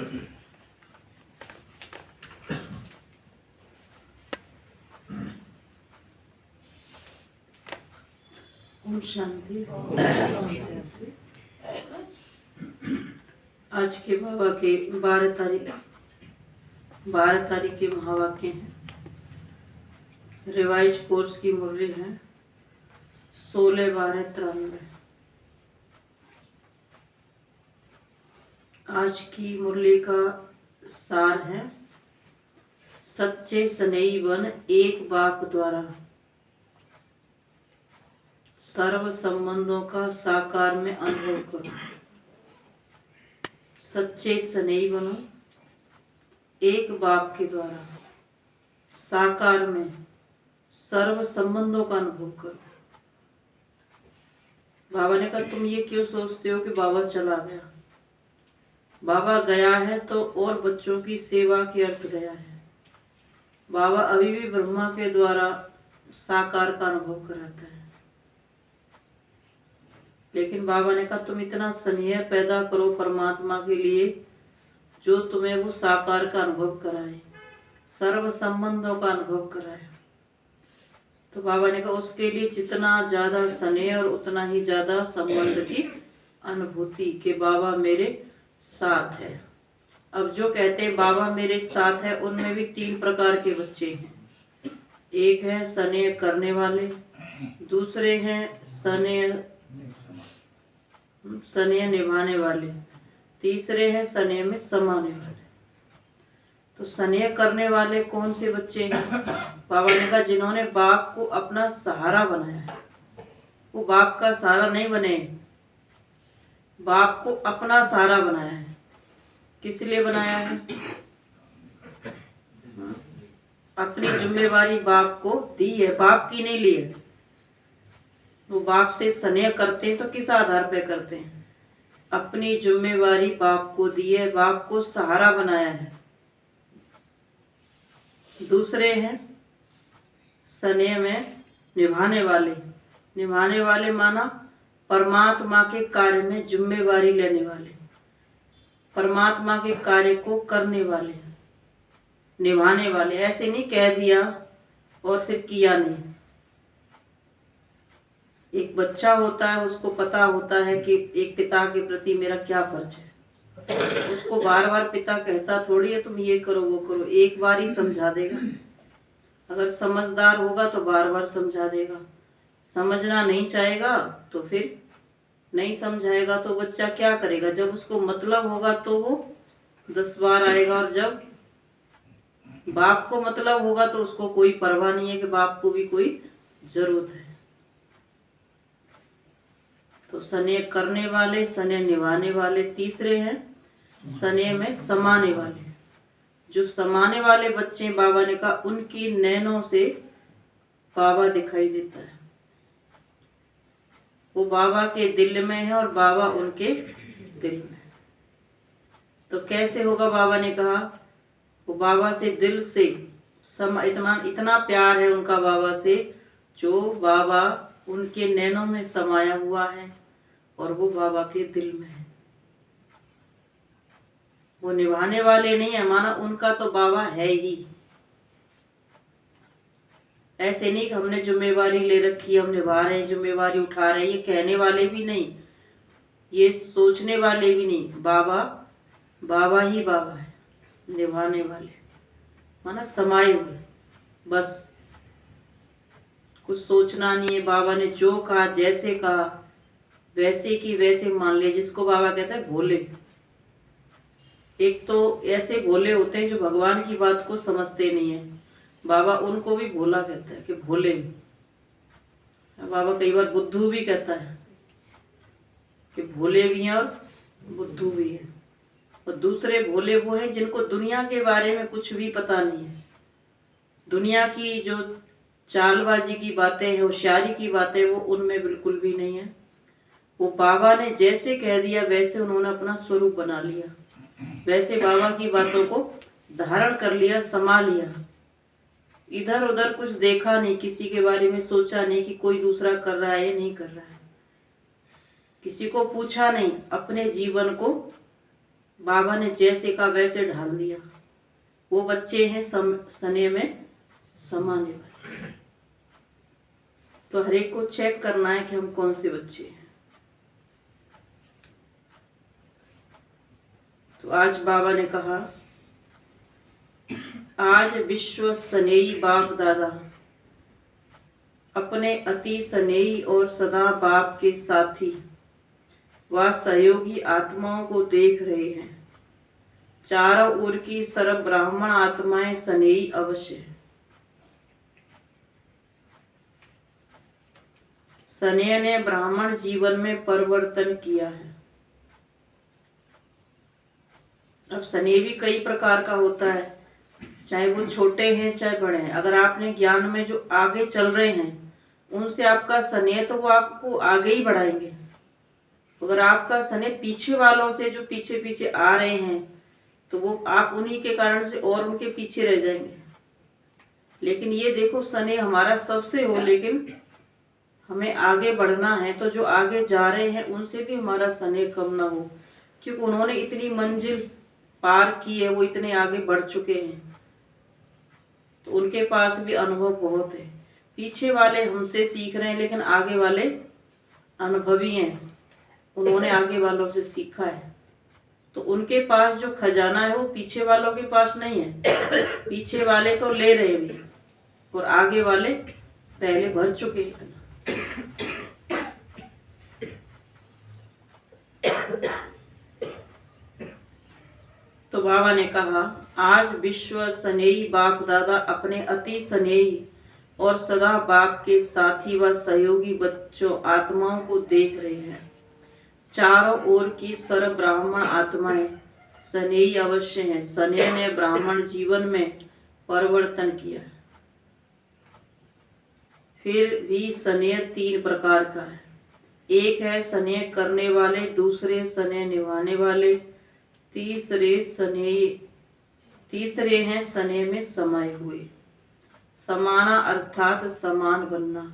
ओम शांति। आज के बाबा के 12 तारीख के महावाक्य हैं। रिवाइज कोर्स की मुरली है 16/12/93। आज की मुरली का सार है, सच्चे स्नेही बन एक बाप द्वारा सर्व संबंधों का साकार में अनुभव करो। सच्चे स्नेही बनो, एक बाप के द्वारा साकार में सर्व संबंधों का अनुभव करो। बाबा ने कहा, तुम ये क्यों सोचते हो कि बाबा चला गया? बाबा गया है तो और बच्चों की सेवा के अर्थ गया है। बाबा अभी भी ब्रह्मा के द्वारा साकार का अनुभव कराता है। लेकिन बाबा ने कहा, तुम इतना स्नेह पैदा करो परमात्मा के लिए जो तुम्हें वो साकार का अनुभव कराए, सर्व संबंधों का अनुभव कराए। तो बाबा ने कहा, उसके लिए जितना ज्यादा स्नेह और उतना ही ज्यादा संबंध की अनुभूति कि बाबा मेरे साथ है। अब जो कहते हैं बाबा मेरे साथ है, उनमें भी 3 प्रकार के बच्चे हैं। एक है स्नेह करने वाले, दूसरे हैं स्नेह निभाने वाले, तीसरे हैं स्नेह में समाने वाले। तो स्नेह करने वाले कौन से बच्चे हैं? बाबा ने कहा, जिन्होंने बाप को अपना सहारा बनाया है। वो बाप का सहारा नहीं बने, बाप को अपना सहारा बनाया है। किस लिए बनाया है? अपनी जिम्मेवारी बाप को दी है, बाप की नहीं ली है। वो बाप से स्नेह करते हैं तो किस आधार पे करते हैं? अपनी जिम्मेवारी बाप को दी है, बाप को सहारा बनाया है। दूसरे हैं स्नेह में निभाने वाले। निभाने वाले माना परमात्मा के कार्य में जिम्मेवारी लेने वाले, परमात्मा के कार्य को करने वाले, निभाने वाले। ऐसे नहीं कह दिया और फिर किया नहीं। एक बच्चा होता है, उसको पता होता है कि एक पिता के प्रति मेरा क्या फर्ज है। उसको बार बार पिता कहता थोड़ी है तुम ये करो वो करो, एक बार ही समझा देगा। अगर समझदार होगा तो बार बार समझा देगा। समझना नहीं चाहेगा तो फिर नहीं समझाएगा। तो बच्चा क्या करेगा? जब उसको मतलब होगा तो वो 10 बार आएगा, और जब बाप को मतलब होगा तो उसको कोई परवाह नहीं है कि बाप को भी कोई जरूरत है। तो स्नेह करने वाले, स्नेह निभाने वाले। तीसरे हैं स्नेह में समाने वाले। जो समाने वाले बच्चे बाबा ने कहा, उनकी नैनों से बाबा दिखाई देता है। वो बाबा के दिल में है और बाबा उनके दिल में। तो कैसे होगा? बाबा ने कहा, वो बाबा से दिल से इतना प्यार है उनका बाबा से, जो बाबा उनके नैनों में समाया हुआ है और वो बाबा के दिल में है। वो निभाने वाले नहीं है, माना उनका तो बाबा है ही। ऐसे नहीं कि हमने जिम्मेवारी ले रखी है, हम निभा रहे हैं, जिम्मेवारी उठा रहे हैं, ये कहने वाले भी नहीं, ये सोचने वाले भी नहीं। बाबा बाबा ही बाबा है, निभाने वाले माना समाये हुए। बस कुछ सोचना नहीं है। बाबा ने जो कहा, जैसे कहा, वैसे की वैसे मान ले। जिसको बाबा कहते हैं भोले। एक तो ऐसे भोले होते हैं जो भगवान की बात को समझते नहीं है, बाबा उनको भी भोला कहता है कि भोले। बाबा कई बार बुद्धू भी कहता है कि भोले भी हैं और बुद्धू भी हैं। और दूसरे भोले वो हैं जिनको दुनिया के बारे में कुछ भी पता नहीं है। दुनिया की जो चालबाजी की बातें हैं, होशियारी की बातें, वो उनमें बिल्कुल भी नहीं है। वो बाबा ने जैसे कह दिया वैसे उन्होंने अपना स्वरूप बना लिया, वैसे बाबा की बातों को धारण कर लिया, समा लिया। इधर उधर कुछ देखा नहीं, किसी के बारे में सोचा नहीं कि कोई दूसरा कर रहा है या नहीं कर रहा है, किसी को पूछा नहीं, अपने जीवन को बाबा ने जैसे कहा वैसे ढाल दिया। वो बच्चे हैं स्नेह में समाने वाले। तो हर एक को चेक करना है कि हम कौन से बच्चे हैं। तो आज बाबा ने कहा, आज विश्व स्नेही बाप दादा अपने अति स्नेही और सदा बाप के साथी व सहयोगी आत्माओं को देख रहे हैं। चारों ओर की सर्व ब्राह्मण आत्माएं स्नेही अवश्य है। स्नेह ने ब्राह्मण जीवन में परिवर्तन किया है। अब स्नेह भी कई प्रकार का होता है, चाहे वो छोटे हैं चाहे बड़े हैं। अगर आपने ज्ञान में जो आगे चल रहे हैं उनसे आपका स्नेह, तो वो आपको आगे ही बढ़ाएंगे। अगर आपका स्नेह पीछे वालों से जो पीछे पीछे आ रहे हैं तो वो आप उन्हीं के कारण से और उनके पीछे रह जाएंगे। लेकिन ये देखो, स्नेह हमारा सबसे हो, लेकिन हमें आगे बढ़ना है। तो जो आगे जा रहे हैं उनसे भी हमारा स्नेह कम ना हो, क्योंकि उन्होंने इतनी मंजिल पार की है, वो इतने आगे बढ़ चुके हैं, तो उनके पास भी अनुभव बहुत है। पीछे वाले हमसे सीख रहे हैं, लेकिन आगे वाले अनुभवी हैं, उन्होंने आगे वालों से सीखा है। तो उनके पास जो खजाना है वो पीछे वालों के पास नहीं है। पीछे वाले तो ले रहे भी, और आगे वाले पहले भर चुके हैं। तो बाबा ने कहा, आज विश्व स्नेही बाप दादा अपने अति स्नेही और सदा बाप के साथी व सहयोगी बच्चों आत्माओं को देख रहे हैं। चारों ओर की सर्व ब्राह्मण आत्माएं स्नेही अवश्य हैं। स्नेह ने ब्राह्मण जीवन में परिवर्तन किया। फिर भी स्नेह 3 प्रकार का है। एक है स्नेह करने वाले, दूसरे स्नेह निभाने वाले, तीसरे हैं स्नेह में समाये हुए। समाना अर्थात समान बनना।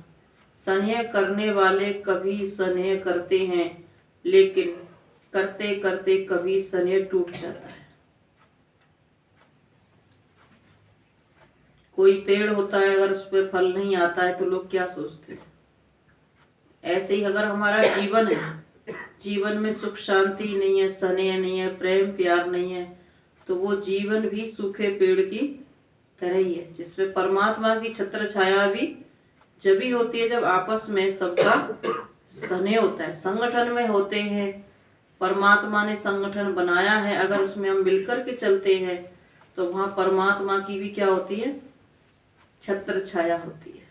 स्नेह करने वाले कभी स्नेह करते हैं, लेकिन करते करते कभी स्नेह टूट जाता है। कोई पेड़ होता है, अगर उस पर फल नहीं आता है तो लोग क्या सोचते हैं। ऐसे ही अगर हमारा जीवन है, जीवन में सुख शांति नहीं है, स्नेह नहीं है, प्रेम प्यार नहीं है, तो वो जीवन भी सूखे पेड़ की तरह ही है, जिसमें परमात्मा की छत्र छाया भी जब ही होती है जब आपस में सबका स्नेह होता है। संगठन में होते हैं, परमात्मा ने संगठन बनाया है, अगर उसमें हम मिलकर के चलते हैं तो वहां परमात्मा की भी क्या होती है, छत्र छाया होती है।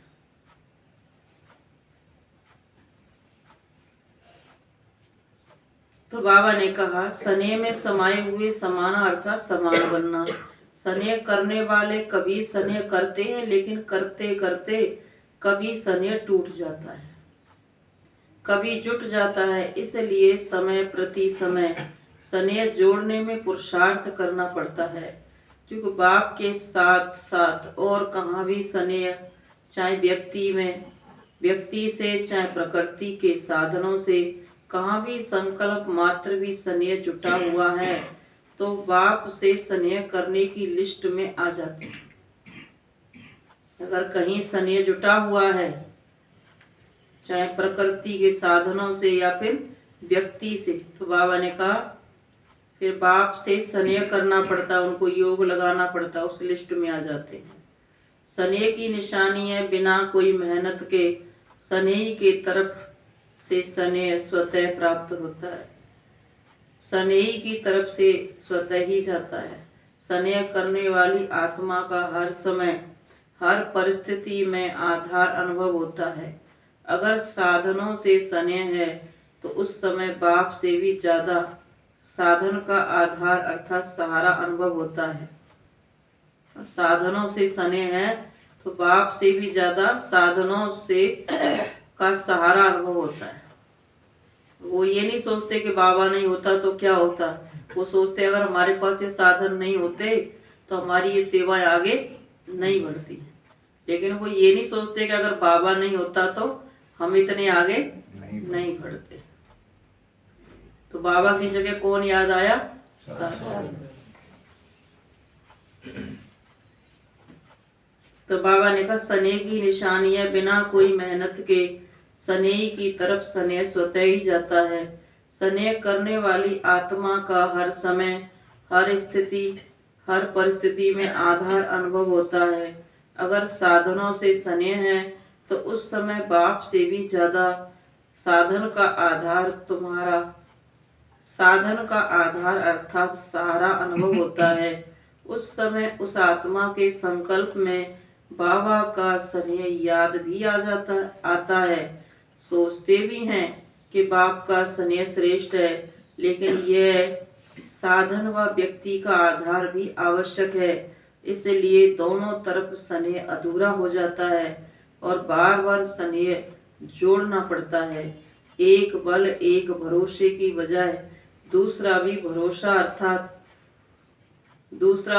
तो बाबा ने कहा, स्नेह में समाये हुए समाना अर्थात समान बनना। स्नेह करने वाले कभी स्नेह करते हैं, लेकिन करते करते कभी स्नेह टूट जाता है, कभी जुट जाता है। इसलिए समय प्रति समय स्नेह जोड़ने में पुरुषार्थ करना पड़ता है, क्योंकि बाप के साथ साथ और कहाँ भी स्नेह, चाहे व्यक्ति से चाहे प्रकृति के साधनों से, कहाँ भी संकल्प मात्र भी स्नेह जुटा हुआ है तो बाप से स्नेह करने की लिस्ट में आ जाते हैं। अगर कहीं स्नेह जुटा हुआ है, चाहे प्रकृति के साधनों से या फिर व्यक्ति से, तो बाबा ने कहा फिर बाप से स्नेह करना पड़ता है, उनको योग लगाना पड़ता है, उस लिस्ट में आ जाते हैं। स्नेह की निशानी है बिना कोई मेहनत के स्नेही के तरफ से स्नेह स्वतः प्राप्त होता है, स्नेही की तरफ से स्वतः ही जाता है। स्नेह करने वाली आत्मा का हर समय हर परिस्थिति में आधार अनुभव होता है। अगर साधनों से स्नेह है तो उस समय बाप से भी ज्यादा साधन का आधार अर्थात सहारा अनुभव होता है। साधनों से स्नेह है तो बाप से भी ज्यादा साधनों से का सहारा अनुभव होता है। वो ये नहीं सोचते कि बाबा नहीं होता तो क्या होता, वो सोचते अगर हमारे पास ये साधन नहीं होते तो हमारी ये सेवाएं आगे नहीं बढ़ती। लेकिन वो ये नहीं सोचते कि अगर बाबा नहीं होता तो हम इतने आगे नहीं बढ़ते। तो बाबा की जगह कौन याद आया, तो बाबा ने कहा स्नेह की निशानी है, बिना कोई मेहनत के स्नेह की तरफ स्नेह स्वतः ही जाता है। स्नेह करने वाली आत्मा का हर समय, हर स्थिति, हर परिस्थिति में आधार अनुभव होता है। अगर साधनों से स्नेह है तो उस समय बाप से भी ज्यादा साधन का आधार अर्थात सहारा अनुभव होता है। उस समय उस आत्मा के संकल्प में बाबा का स्नेह याद भी आता है। सोचते भी हैं कि बाप का स्नेह श्रेष्ठ है, लेकिन यह साधन व व्यक्ति का आधार भी आवश्यक है। इसलिए दोनों तरफ स्नेह अधूरा हो जाता है और बार बार स्नेह जोड़ना पड़ता है। एक बल एक भरोसे की बजाय दूसरा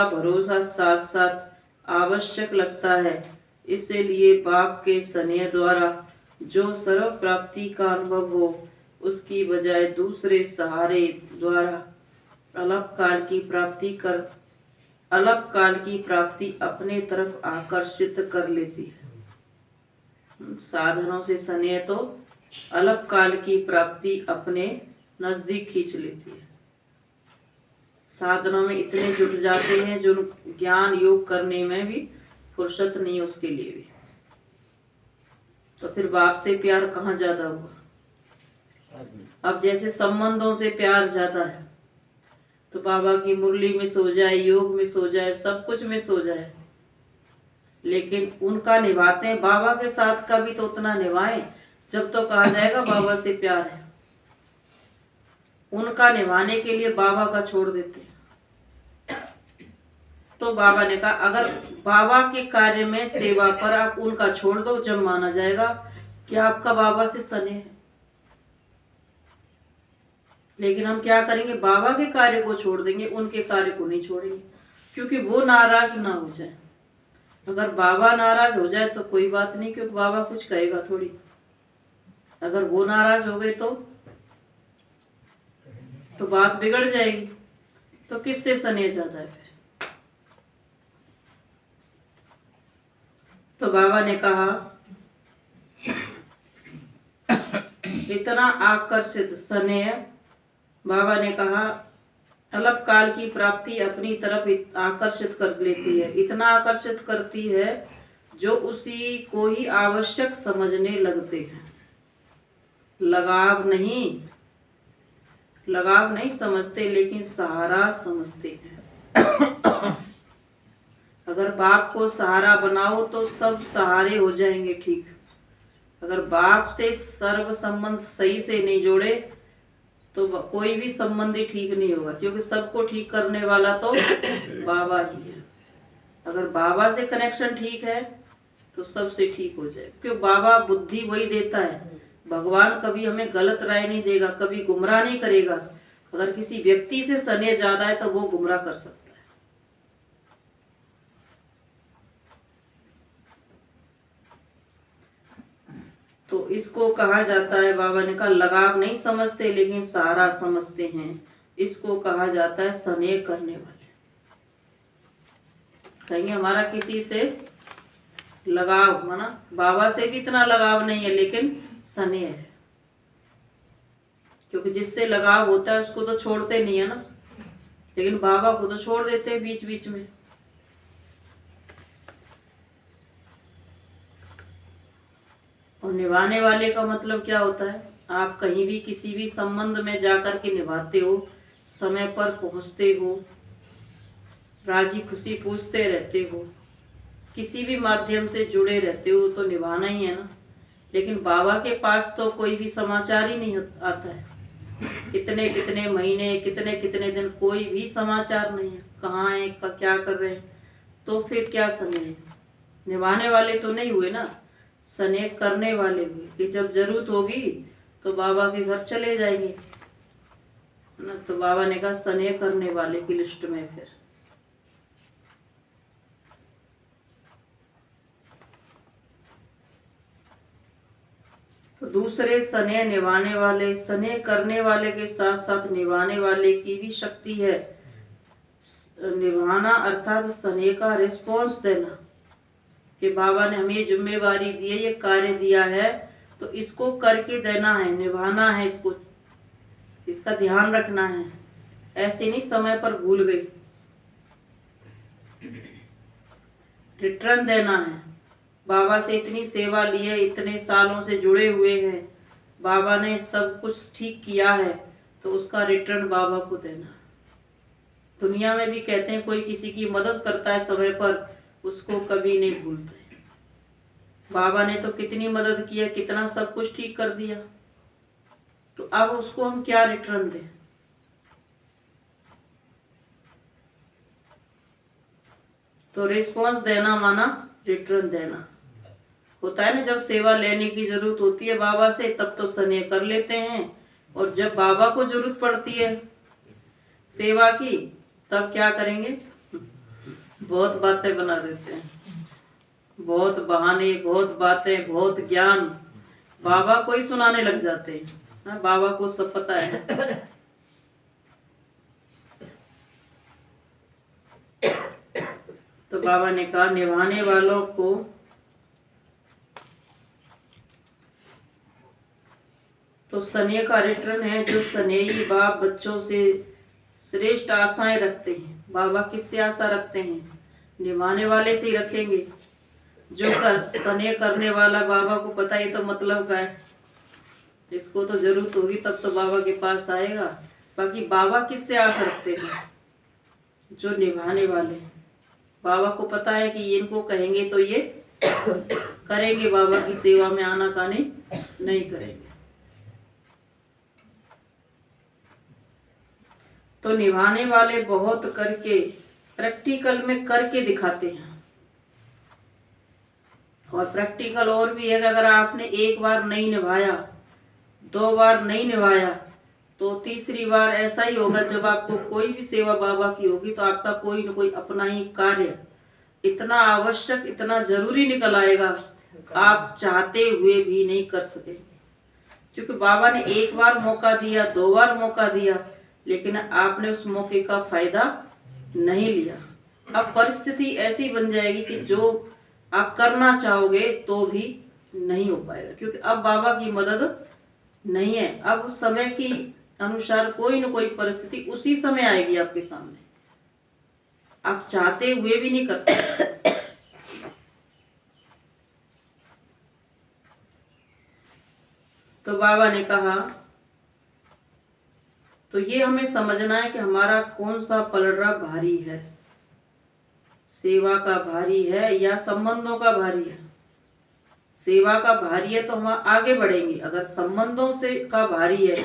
भरोसा साथ साथ आवश्यक लगता है। इसलिए बाप के स्नेह द्वारा जो सर्व प्राप्ति का अनुभव हो, उसकी बजाय दूसरे सहारे द्वारा अल्पकाल की प्राप्ति अपने तरफ आकर्षित कर लेती है। साधनों से स्नेह तो अल्पकाल की प्राप्ति अपने नजदीक खींच लेती है। साधनों में इतने जुट जाते हैं जो ज्ञान योग करने में भी फुर्सत नहीं है उसके लिए भी। तो फिर बाप से प्यार कहाँ ज्यादा हुआ। अब जैसे संबंधों से प्यार ज्यादा है तो बाबा की मुरली में सो जाए, योग में सो जाए, सब कुछ में सो जाए, लेकिन उनका निभाते हैं। बाबा के साथ का भी तो उतना निभाएं जब तो कहा जाएगा बाबा से प्यार है। उनका निभाने के लिए बाबा का छोड़ देते हैं। तो बाबा ने कहा अगर बाबा के कार्य में सेवा पर आप उनका छोड़ दो, जब माना जाएगा कि आपका बाबा से स्नेह है। लेकिन हम क्या करेंगे, बाबा के कार्य को छोड़ देंगे, उनके कार्य को नहीं छोड़ेंगे, क्योंकि वो नाराज ना हो जाए। अगर बाबा नाराज हो जाए तो कोई बात नहीं, क्योंकि बाबा कुछ कहेगा थोड़ी। अगर वो नाराज हो गए तो बात बिगड़ जाएगी। तो किससे स्नेह ज्यादा है फिर। तो बाबा ने कहा इतना आकर्षित स्नेह, बाबा ने कहा अल्पकाल की प्राप्ति अपनी तरफ आकर्षित कर लेती है। इतना आकर्षित करती है जो उसी को ही आवश्यक समझने लगते हैं। लगाव नहीं समझते, लेकिन सहारा समझते हैं। अगर बाप को सहारा बनाओ तो सब सहारे हो जाएंगे ठीक। अगर बाप से सर्व संबंध सही से नहीं जोड़े तो कोई भी संबंधी ठीक नहीं होगा, क्योंकि सबको ठीक करने वाला तो बाबा ही है। अगर बाबा से कनेक्शन ठीक है तो सबसे ठीक हो जाए, क्योंकि बाबा बुद्धि वही देता है। भगवान कभी हमें गलत राय नहीं देगा, कभी गुमराह नहीं करेगा। अगर किसी व्यक्ति से स्नेह ज्यादा है तो वो गुमराह कर सकता है। तो इसको कहा जाता है, बाबा ने कहा लगाव नहीं समझते लेकिन सहारा समझते हैं। इसको कहा जाता है स्नेह करने वाले। कहेंगे हमारा किसी से लगाव, माना बाबा से भी इतना लगाव नहीं है लेकिन स्नेह है। क्योंकि जिससे लगाव होता है उसको तो छोड़ते नहीं है ना, लेकिन बाबा को तो छोड़ देते हैं बीच बीच में। और निभाने वाले का मतलब क्या होता है, आप कहीं भी किसी भी संबंध में जाकर के निभाते हो, समय पर पहुंचते हो, राजी खुशी पूछते रहते हो, किसी भी माध्यम से जुड़े रहते हो, तो निभाना ही है ना। लेकिन बाबा के पास तो कोई भी समाचार ही नहीं आता है। कितने कितने महीने, कितने कितने दिन कोई भी समाचार नहीं है, कहाँ है, क्या कर रहे हैं। तो फिर क्या स्नेह, निभाने वाले तो नहीं हुए ना, स्नेह करने वाले हुए कि जब जरूरत होगी तो बाबा के घर चले जाएंगे ना। तो बाबा ने कहा स्नेह करने वाले की लिस्ट में फिर तो दूसरे स्नेह निभाने वाले, स्नेह करने वाले के साथ साथ निभाने वाले की भी शक्ति है। निभाना अर्थात स्नेह का रिस्पॉन्स देना कि बाबा ने हमें जिम्मेवारी दी है, ये कार्य दिया है, तो इसको करके देना है, निभाना है, इसका ध्यान रखना है। ऐसे नहीं समय पर भूल गई। रिटर्न देना है। बाबा से इतनी सेवा ली है, इतने सालों से जुड़े हुए हैं, बाबा ने सब कुछ ठीक किया है, तो उसका रिटर्न बाबा को देना। दुनिया में भी कहते हैं कोई किसी की मदद करता है समय पर, उसको कभी नहीं भूलते। बाबा ने तो कितनी मदद की है, कितना सब कुछ ठीक कर दिया, तो अब उसको हम क्या रिटर्न दें। तो रिस्पॉन्स देना माना रिटर्न देना होता है ना। जब सेवा लेने की जरूरत होती है बाबा से, तब तो स्नेह कर लेते हैं, और जब बाबा को जरूरत पड़ती है सेवा की, तब क्या करेंगे, बहुत बातें बना देते हैं, बहुत बहाने, बहुत बातें, बहुत ज्ञान बाबा को ही सुनाने लग जाते हैं। हाँ, बाबा को सब पता है। तो बाबा ने कहा निभाने वालों को तो स्नेह का रिटर्न है। जो स्नेही बाप बच्चों से श्रेष्ठ आशाएं रखते हैं, बाबा किससे आशा रखते हैं, निभाने वाले से ही रखेंगे। जो स्नेह करने वाला बाबा को पता ही तो मतलब का है, इसको तो जरूरत होगी तब तो बाबा के पास आएगा। बाकी बाबा किससे आशा रखते हैं, जो निभाने वाले हैं। बाबा को पता है कि इनको कहेंगे तो ये करेंगे, बाबा की सेवा में आनाकानी नहीं करेंगे। तो निभाने वाले बहुत करके प्रैक्टिकल में करके दिखाते हैं। और प्रैक्टिकल और भी है कि अगर आपने एक बार नहीं निभाया, 2 बार नहीं निभाया, तो तीसरी बार ऐसा ही होगा। जब आपको कोई भी सेवा बाबा की होगी तो आपका कोई न कोई अपना ही कार्य इतना आवश्यक, इतना जरूरी निकल आएगा, आप चाहते हुए भी नहीं कर सकेंगे। क्योंकि बाबा ने एक बार मौका दिया, 2 बार मौका दिया, लेकिन आपने उस मौके का फायदा नहीं लिया। अब परिस्थिति ऐसी बन जाएगी कि जो आप करना चाहोगे तो भी नहीं हो पाएगा, क्योंकि अब बाबा की मदद नहीं है। अब उस समय की अनुसार कोई न कोई परिस्थिति उसी समय आएगी आपके सामने, आप चाहते हुए भी नहीं करते। तो बाबा ने कहा, तो ये हमें समझना है कि हमारा कौन सा पलड़ा भारी है, सेवा का भारी है या संबंधों का भारी है। सेवा का भारी है तो हम आगे बढ़ेंगे, अगर संबंधों से का भारी है,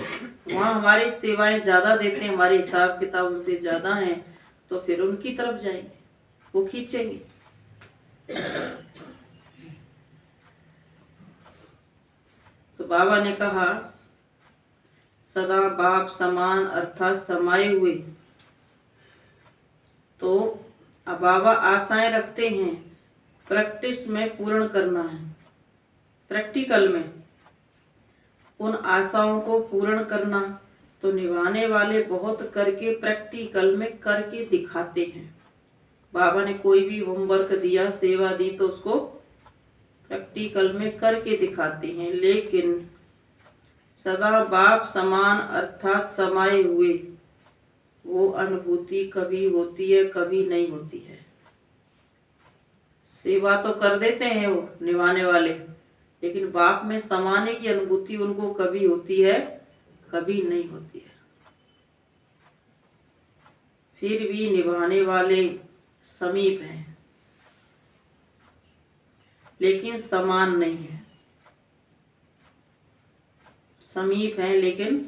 वहाँ हमारी सेवाएं ज्यादा देते हैं, हमारे हिसाब किताब उनसे ज्यादा हैं, तो फिर उनकी तरफ जाएंगे, वो खींचेंगे। तो बाबा ने कहा सदा बाप समान अर्थात समाये हुए। तो अब बाबा आशाएं रखते हैं, प्रैक्टिस में पूर्ण करना है, प्रैक्टिकल में उन आशाओं को पूर्ण करना। तो निभाने वाले बहुत करके प्रैक्टिकल में करके दिखाते हैं। बाबा ने कोई भी होमवर्क दिया, सेवा दी, तो उसको प्रैक्टिकल में करके दिखाते हैं। लेकिन सदा बाप समान अर्थात समाये हुए, वो अनुभूति कभी होती है, कभी नहीं होती है। सेवा तो कर देते हैं वो निभाने वाले, लेकिन बाप में समाने की अनुभूति उनको कभी होती है, कभी नहीं होती है। फिर भी निभाने वाले समीप हैं, लेकिन समान नहीं है। समीप हैं लेकिन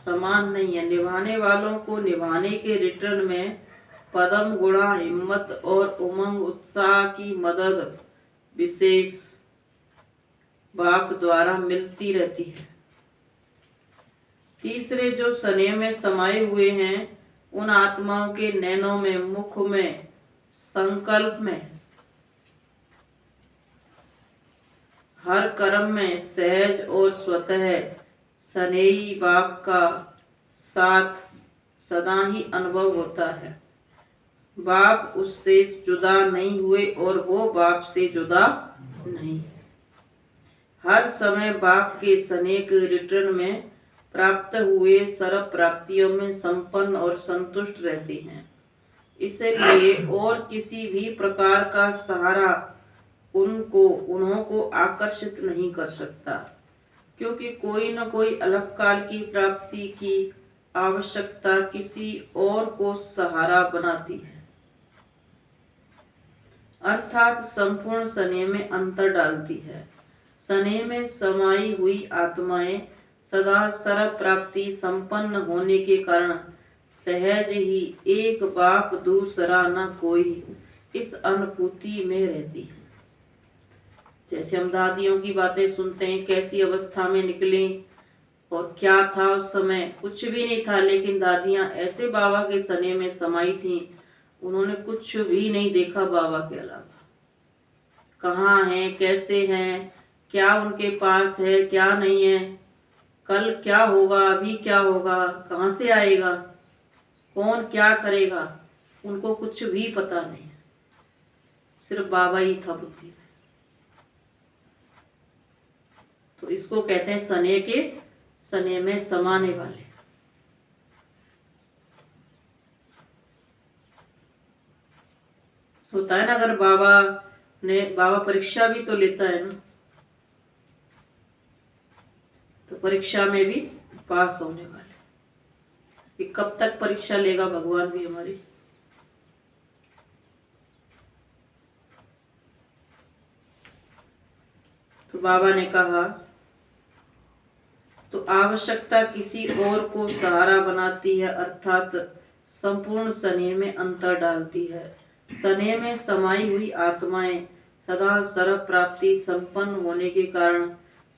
समान नहीं है। निभाने वालों को निभाने के रिटर्न में पदम, गुणा, हिम्मत और उमंग उत्साह की मदद विशेष बाप द्वारा मिलती रहती है। तीसरे जो स्नेह में समाये हुए हैं, उन आत्माओं के नैनों में, मुख में, संकल्प में हर कर्म में सहज और स्वतः स्नेही बाप का साथ सदा ही अनुभव होता है। बाप उससे जुदा नहीं हुए और वो बाप से जुदा नहीं। हर समय बाप के स्नेह के रिटर्न में प्राप्त हुए सर्व प्राप्तियों में संपन्न और संतुष्ट रहती हैं। इसलिए और किसी भी प्रकार का सहारा उन्हों को आकर्षित नहीं कर सकता, क्योंकि कोई न कोई अल्पकाल की प्राप्ति की आवश्यकता किसी और को सहारा बनाती है, अर्थात संपूर्ण स्नेह में अंतर डालती है। स्नेह में समाई हुई आत्माएं सदा सर्व प्राप्ति संपन्न होने के कारण सहज ही एक बाप दूसरा न कोई इस अनुभूति में रहती है। जैसे हम दादियों की बातें सुनते हैं, कैसी अवस्था में निकली और क्या था उस समय, कुछ भी नहीं था, लेकिन दादियां ऐसे बाबा के स्नेह में समाई थीं, उन्होंने कुछ भी नहीं देखा बाबा के अलावा। कहाँ हैं, कैसे हैं, क्या उनके पास है, क्या नहीं है, कल क्या होगा, अभी क्या होगा, कहाँ से आएगा, कौन क्या करेगा, उनको कुछ भी पता नहीं, सिर्फ बाबा ही था बुद्धि में। तो इसको कहते हैं स्नेह में समाने वाले। होता है ना, अगर बाबा परीक्षा भी तो लेता है ना, तो परीक्षा में भी पास होने वाले। कि कब तक परीक्षा लेगा भगवान भी हमारी। तो बाबा ने कहा, तो आवश्यकता किसी और को सहारा बनाती है, अर्थात संपूर्ण स्नेह में अंतर डालती है। स्नेह में समाई हुई आत्माएं सदा सर्व प्राप्ति संपन्न होने के कारण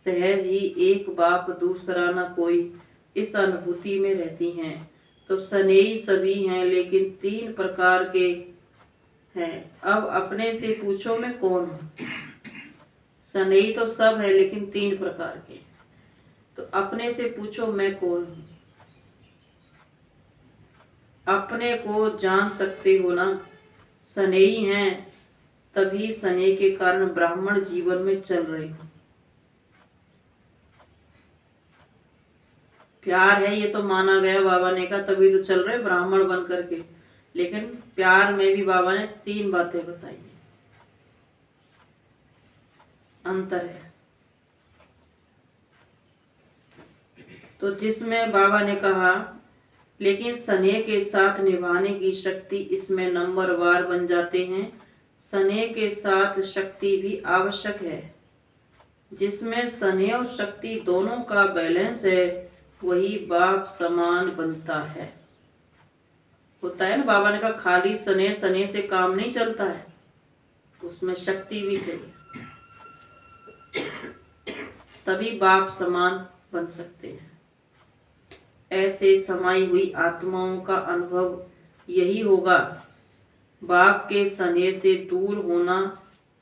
सहज ही एक बाप दूसरा न कोई इस अनुभूति में रहती हैं। तो स्नेही सभी हैं, लेकिन 3 प्रकार के हैं। अब अपने से पूछो मैं कौन हूँ। स्नेही तो सब है, लेकिन 3 प्रकार के। तो अपने से पूछो मैं कौन हूँ। अपने को जान सकते हो ना। स्नेही हैं, तभी स्नेह के कारण ब्राह्मण जीवन में चल रहे हो। प्यार है ये तो माना गया, बाबा ने कहा, तभी तो चल रहे ब्राह्मण बन करके। लेकिन प्यार में भी बाबा ने 3 बातें बताई हैं, अंतर है। तो जिसमें बाबा ने कहा, लेकिन स्नेह के साथ निभाने की शक्ति इसमें नंबरवार बन जाते हैं। स्नेह के साथ शक्ति भी आवश्यक है। जिसमें स्नेह और शक्ति दोनों का बैलेंस है, वही बाप समान बनता है। होता है ना, बाबा ने कहा खाली स्नेह से काम नहीं चलता है, उसमें शक्ति भी चाहिए, तभी बाप समान बन सकते हैं। ऐसे समाई हुई आत्माओं का अनुभव यही होगा। बाप के स्नेह से दूर होना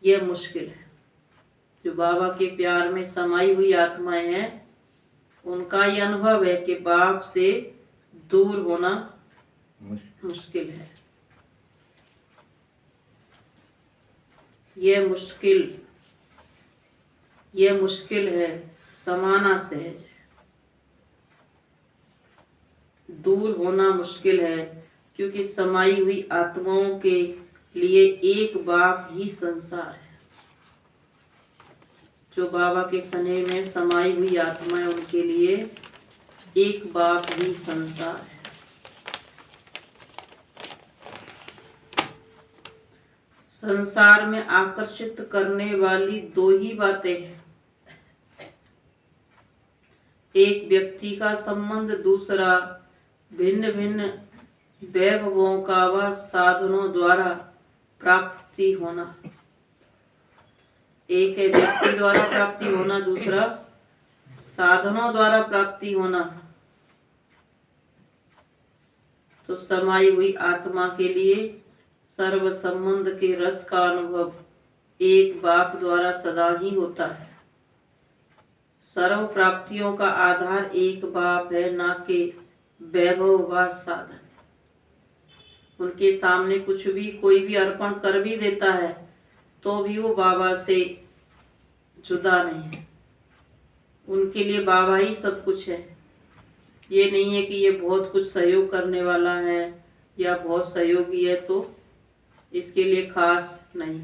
यह मुश्किल है। जो बाबा के प्यार में समाई हुई आत्माएं हैं, उनका यह अनुभव है कि बाप से दूर होना मुश्किल है। यह मुश्किल है, समाना सहज है। दूर होना मुश्किल है, क्योंकि समाई हुई आत्माओं के लिए एक बाप ही संसार है। जो बाबा के स्नेह में समाई हुई आत्माएं, उनके लिए एक बाप ही संसार है। संसार में आकर्षित करने वाली 2 ही बातें हैं। एक व्यक्ति का संबंध, दूसरा भिन्न भिन्न वैभवों का व साधनों द्वारा प्राप्ति होना। एक है व्यक्ति द्वारा प्राप्ति होना, दूसरा साधनों द्वारा प्राप्ति होना। तो समाई हुई आत्मा के लिए सर्व संबंध के रस का अनुभव एक बाप द्वारा सदा ही होता है। सर्व प्राप्तियों का आधार एक बाप है, ना कि वैभव व साधन। उनके सामने कुछ भी कोई भी अर्पण कर भी देता है तो भी वो बाबा से जुदा नहीं है। उनके लिए बाबा ही सब कुछ है। ये नहीं है कि ये बहुत कुछ सहयोग करने वाला है या बहुत सहयोगी है तो इसके लिए खास नहीं।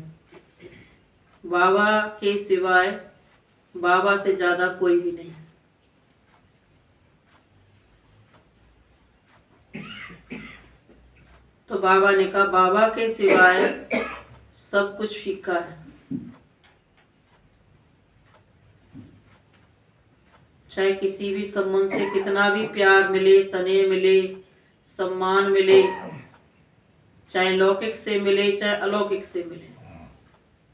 बाबा के सिवाय बाबा से ज़्यादा कोई भी नहीं। तो बाबा ने कहा बाबा के सिवाय सब कुछ फीका है। चाहे किसी भी संबंध से कितना भी प्यार मिले, स्नेह मिले, सम्मान मिले, चाहे लौकिक से मिले चाहे अलौकिक से मिले,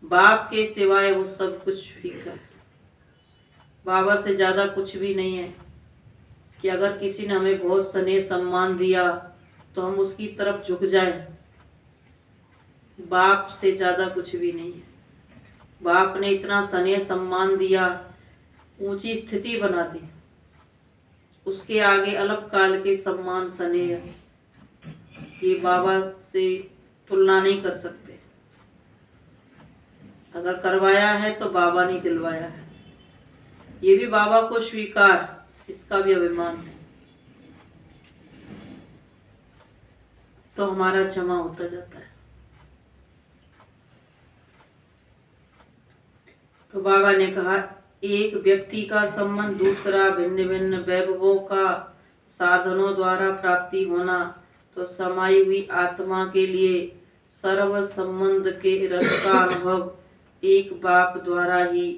बाप के सिवाय वो सब कुछ फीका है। बाबा से ज़्यादा कुछ भी नहीं है कि अगर किसी ने हमें बहुत स्नेह सम्मान दिया तो हम उसकी तरफ झुक जाएं। बाप से ज़्यादा कुछ भी नहीं है। बाप ने इतना स्नेह सम्मान दिया, ऊंची स्थिति बना दी, उसके आगे अलग काल के सम्मान स्नेह ये बाबा से तुलना नहीं कर सकते। अगर करवाया है तो बाबा ने दिलवाया है। ये भी बाबा को स्वीकार, इसका भी अभिमान है। तो हमारा जमा होता जाता है। तो बाबा ने कहा एक व्यक्ति का संबंध दूसरा भिन्न भिन्न वैभवों का साधनों द्वारा प्राप्ति होना तो समाई हुई आत्मा के लिए सर्व संबंध के रस का अनुभव एक बाप द्वारा ही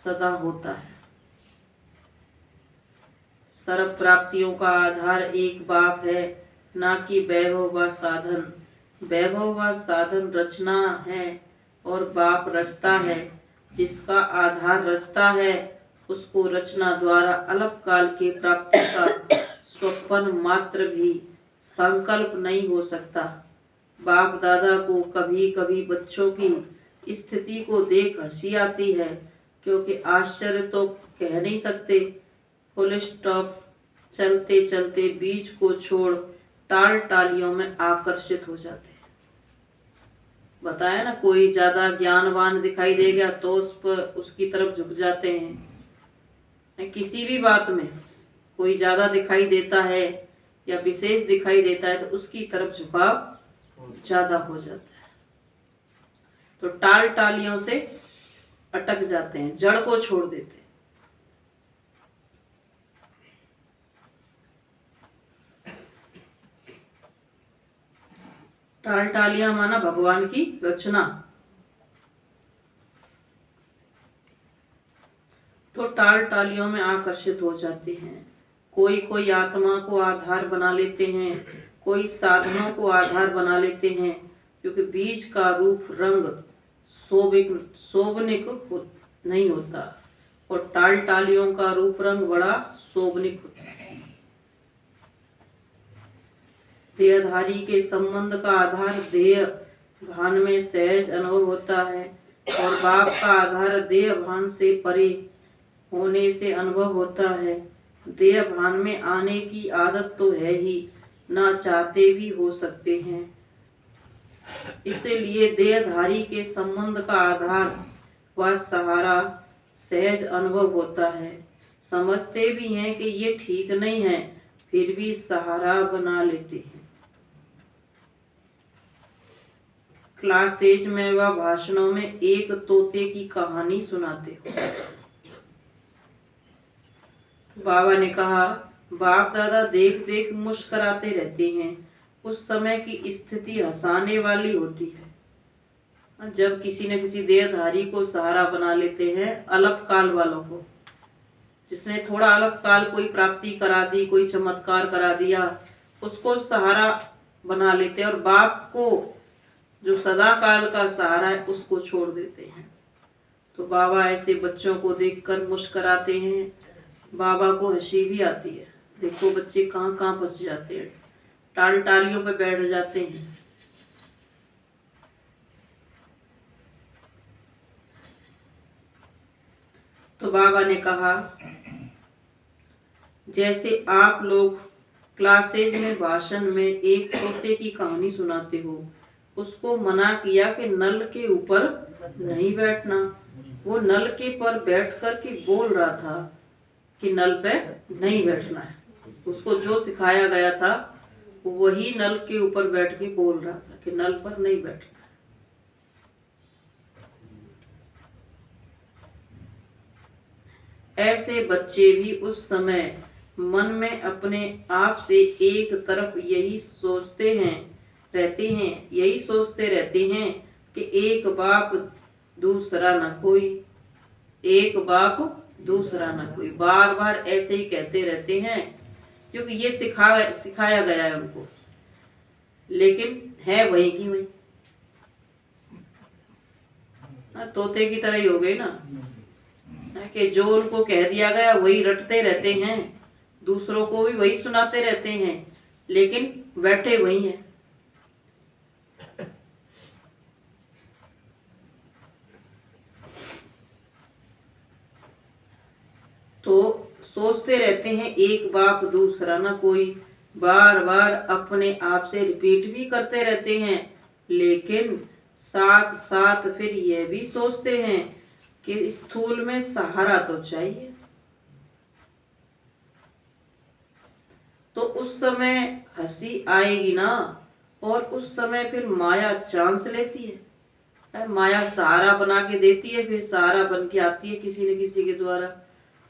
सदा होता है। सर्व प्राप्तियों का आधार एक बाप है, ना कि वैभव व साधन। वैभव व साधन रचना है और बाप रचता है। जिसका आधार रचता है उसको रचना द्वारा अलग काल के प्राप्ति का स्वप्न मात्र भी संकल्प नहीं हो सकता। बाप दादा को कभी कभी बच्चों की स्थिति को देख हंसी आती है, क्योंकि आश्चर्य तो कह नहीं सकते। Full stop. चलते चलते बीज को छोड़ टाल टालियों में आकर्षित हो जाते हैं। बताया ना, कोई ज्यादा ज्ञानवान दिखाई दे गया तो उसकी तरफ झुक जाते हैं। किसी भी बात में कोई ज्यादा दिखाई देता है या विशेष दिखाई देता है तो उसकी तरफ झुकाव ज्यादा हो जाता है। तो टाल टालियों से अटक जाते हैं, जड़ को छोड़ देते हैं। टाल टालियां माना भगवान की रचना। तो टाल टालियों में आकर्षित हो जाते हैं। कोई कोई आत्मा को आधार बना लेते हैं, कोई साधनों को आधार बना लेते हैं, क्योंकि बीज का रूप रंग शोभनिक नहीं होता और टाल टालियों का रूप रंग बड़ा शोभनिक होता है। देहधारी के संबंध का आधार देह भान में सहज अनुभव होता है और बाप का आधार देह भान से परे होने से अनुभव होता है। देह भान में आने की आदत तो है ही, ना चाहते भी हो सकते हैं। इसलिए देहधारी के संबंध का आधार व सहारा सहज अनुभव होता है। समझते भी हैं कि ये ठीक नहीं है, फिर भी सहारा बना लेते हैं। क्लासेज में व भाषणों में एक तोते की कहानी सुनाते हो। बाबा ने कहा बाप दादा देख देख मुस्कुराते रहते हैं। उस समय की स्थिति हंसाने वाली होती है जब किसी न किसी देहधारी को सहारा बना लेते हैं। अलग काल वालों को, जिसने थोड़ा अलग काल कोई प्राप्ति करा दी, कोई चमत्कार करा दिया, उसको सहारा बना लेते हैं और बाप को जो सदा काल का सहारा है उसको छोड़ देते हैं। तो बाबा ऐसे बच्चों को देखकर मुस्कुराते हैं। बाबा को हंसी भी आती है। देखो बच्चे कहाँ कहाँ फंस जाते हैं, टाल टालियों पे बैठ जाते हैं। तो बाबा ने कहा, जैसे आप लोग क्लासेज में भाषण में एक तोते की कहानी सुनाते हो, उसको मना किया कि नल के ऊपर नहीं बैठना। वो नल के पर बैठ कर के बोल रहा था कि नल पे नहीं बैठना है। उसको जो सिखाया गया था वही नल के ऊपर बैठ के बोल रहा था कि नल पर नहीं बैठना। ऐसे बच्चे भी उस समय मन में अपने आप से एक तरफ यही सोचते रहते हैं कि एक बाप दूसरा न कोई, एक बाप दूसरा न कोई। बार बार ऐसे ही कहते रहते हैं क्योंकि ये सिखाया गया है उनको, लेकिन है वही की वही। तोते की तरह ही हो गई ना, कि जो उनको कह दिया गया वही रटते रहते हैं, दूसरों को भी वही सुनाते रहते हैं, लेकिन बैठे वही हैं। तो सोचते रहते हैं एक बाप दूसरा ना कोई, बार बार अपने आप से रिपीट भी करते रहते हैं, लेकिन साथ साथ फिर यह भी सोचते हैं कि स्थूल में सहारा तो चाहिए। तो उस समय हंसी आएगी ना, और उस समय फिर माया चांस लेती है। माया सहारा बना के देती है, फिर सहारा बन के आती है किसी न किसी के द्वारा,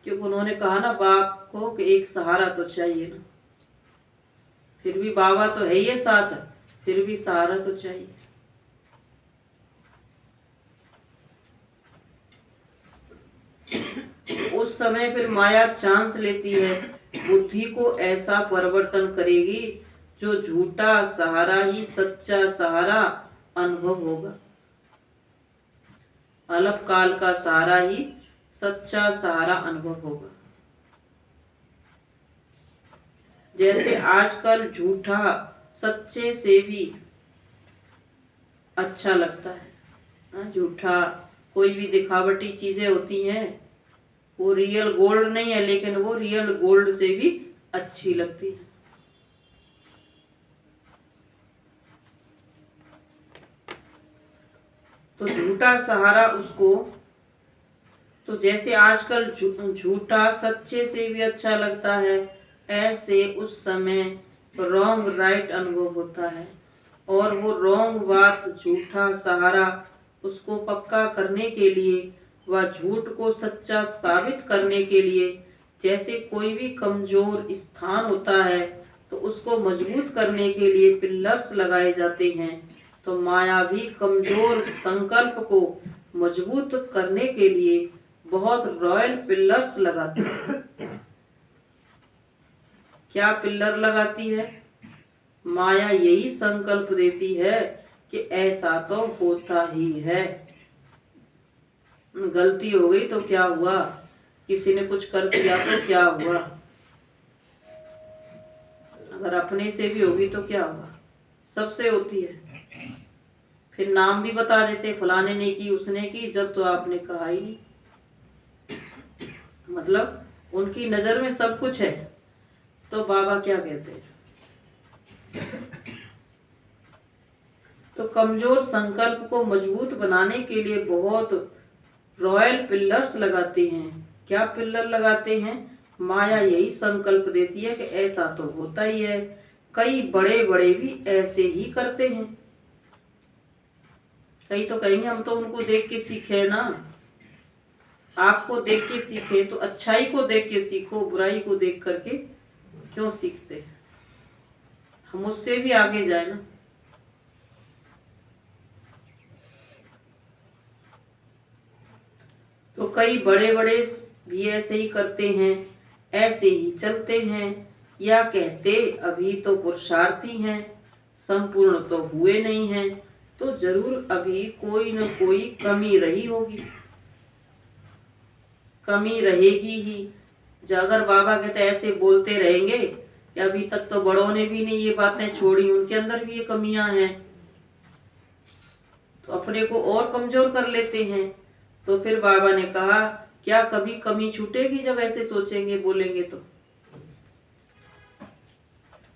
क्योंकि उन्होंने कहा ना बाप को कि एक सहारा तो चाहिए ना। फिर भी बाबा तो है ही साथ, फिर भी सहारा तो चाहिए। उस समय फिर माया चांस लेती है, बुद्धि को ऐसा परिवर्तन करेगी जो झूठा सहारा ही सच्चा सहारा अनुभव होगा। अल्पकाल का सहारा ही सच्चा सहारा अनुभव होगा। जैसे आजकल झूठा सच्चे से भी अच्छा लगता है। झूठा कोई भी दिखावटी चीजें होती हैं, वो रियल गोल्ड नहीं है, लेकिन वो रियल गोल्ड से भी अच्छी लगती है। तो झूठा सहारा उसको, तो जैसे आजकल झूठा सच्चे से भी अच्छा लगता है, ऐसे उस समय रॉन्ग राइट अनुभव होता है। और वो रॉन्ग बात, झूठा सहारा, उसको पक्का करने के लिए व झूठ को सच्चा साबित करने के लिए, जैसे कोई भी कमजोर स्थान होता है तो उसको मजबूत करने के लिए पिलर्स लगाए जाते हैं, तो माया भी कमजोर संकल्प को मजबूत करने के लिए बहुत रॉयल पिलर्स लगाती है। क्या पिलर लगाती है? माया यही संकल्प देती है कि ऐसा तो होता ही है। गलती हो गई तो क्या हुआ, किसी ने कुछ कर दिया तो क्या हुआ, अगर अपने से भी होगी तो क्या हुआ, सबसे होती है। फिर नाम भी बता देते, फलाने ने की, उसने की, जब तो आपने कहा ही नहीं। मतलब उनकी नजर में सब कुछ है। तो बाबा क्या कहते हैं, तो कमजोर संकल्प को मजबूत बनाने के लिए बहुत रॉयल पिलर्स लगाते हैं। क्या पिलर लगाते हैं? माया यही संकल्प देती है कि ऐसा तो होता ही है। कई बड़े बड़े भी ऐसे ही करते हैं। कई तो कहेंगे हम तो उनको देख के सीखे ना। आपको देख के सीखे तो अच्छाई को देख के सीखो, बुराई को देख करके क्यों सीखते? हम उससे भी आगे जाए ना। तो कई बड़े बड़े भी ऐसे ही करते हैं, ऐसे ही चलते हैं, या कहते अभी तो पुरुषार्थी हैं, संपूर्ण तो हुए नहीं हैं, तो जरूर अभी कोई न कोई कमी रही होगी, कमी रहेगी ही। अगर बाबा कहते ऐसे बोलते रहेंगे कि अभी तक तो बड़ों ने भी नहीं ये बातें छोड़ी, उनके अंदर भी ये कमियां हैं, तो अपने को और कमजोर कर लेते हैं। तो फिर बाबा ने कहा क्या कभी कमी छूटेगी जब ऐसे सोचेंगे बोलेंगे?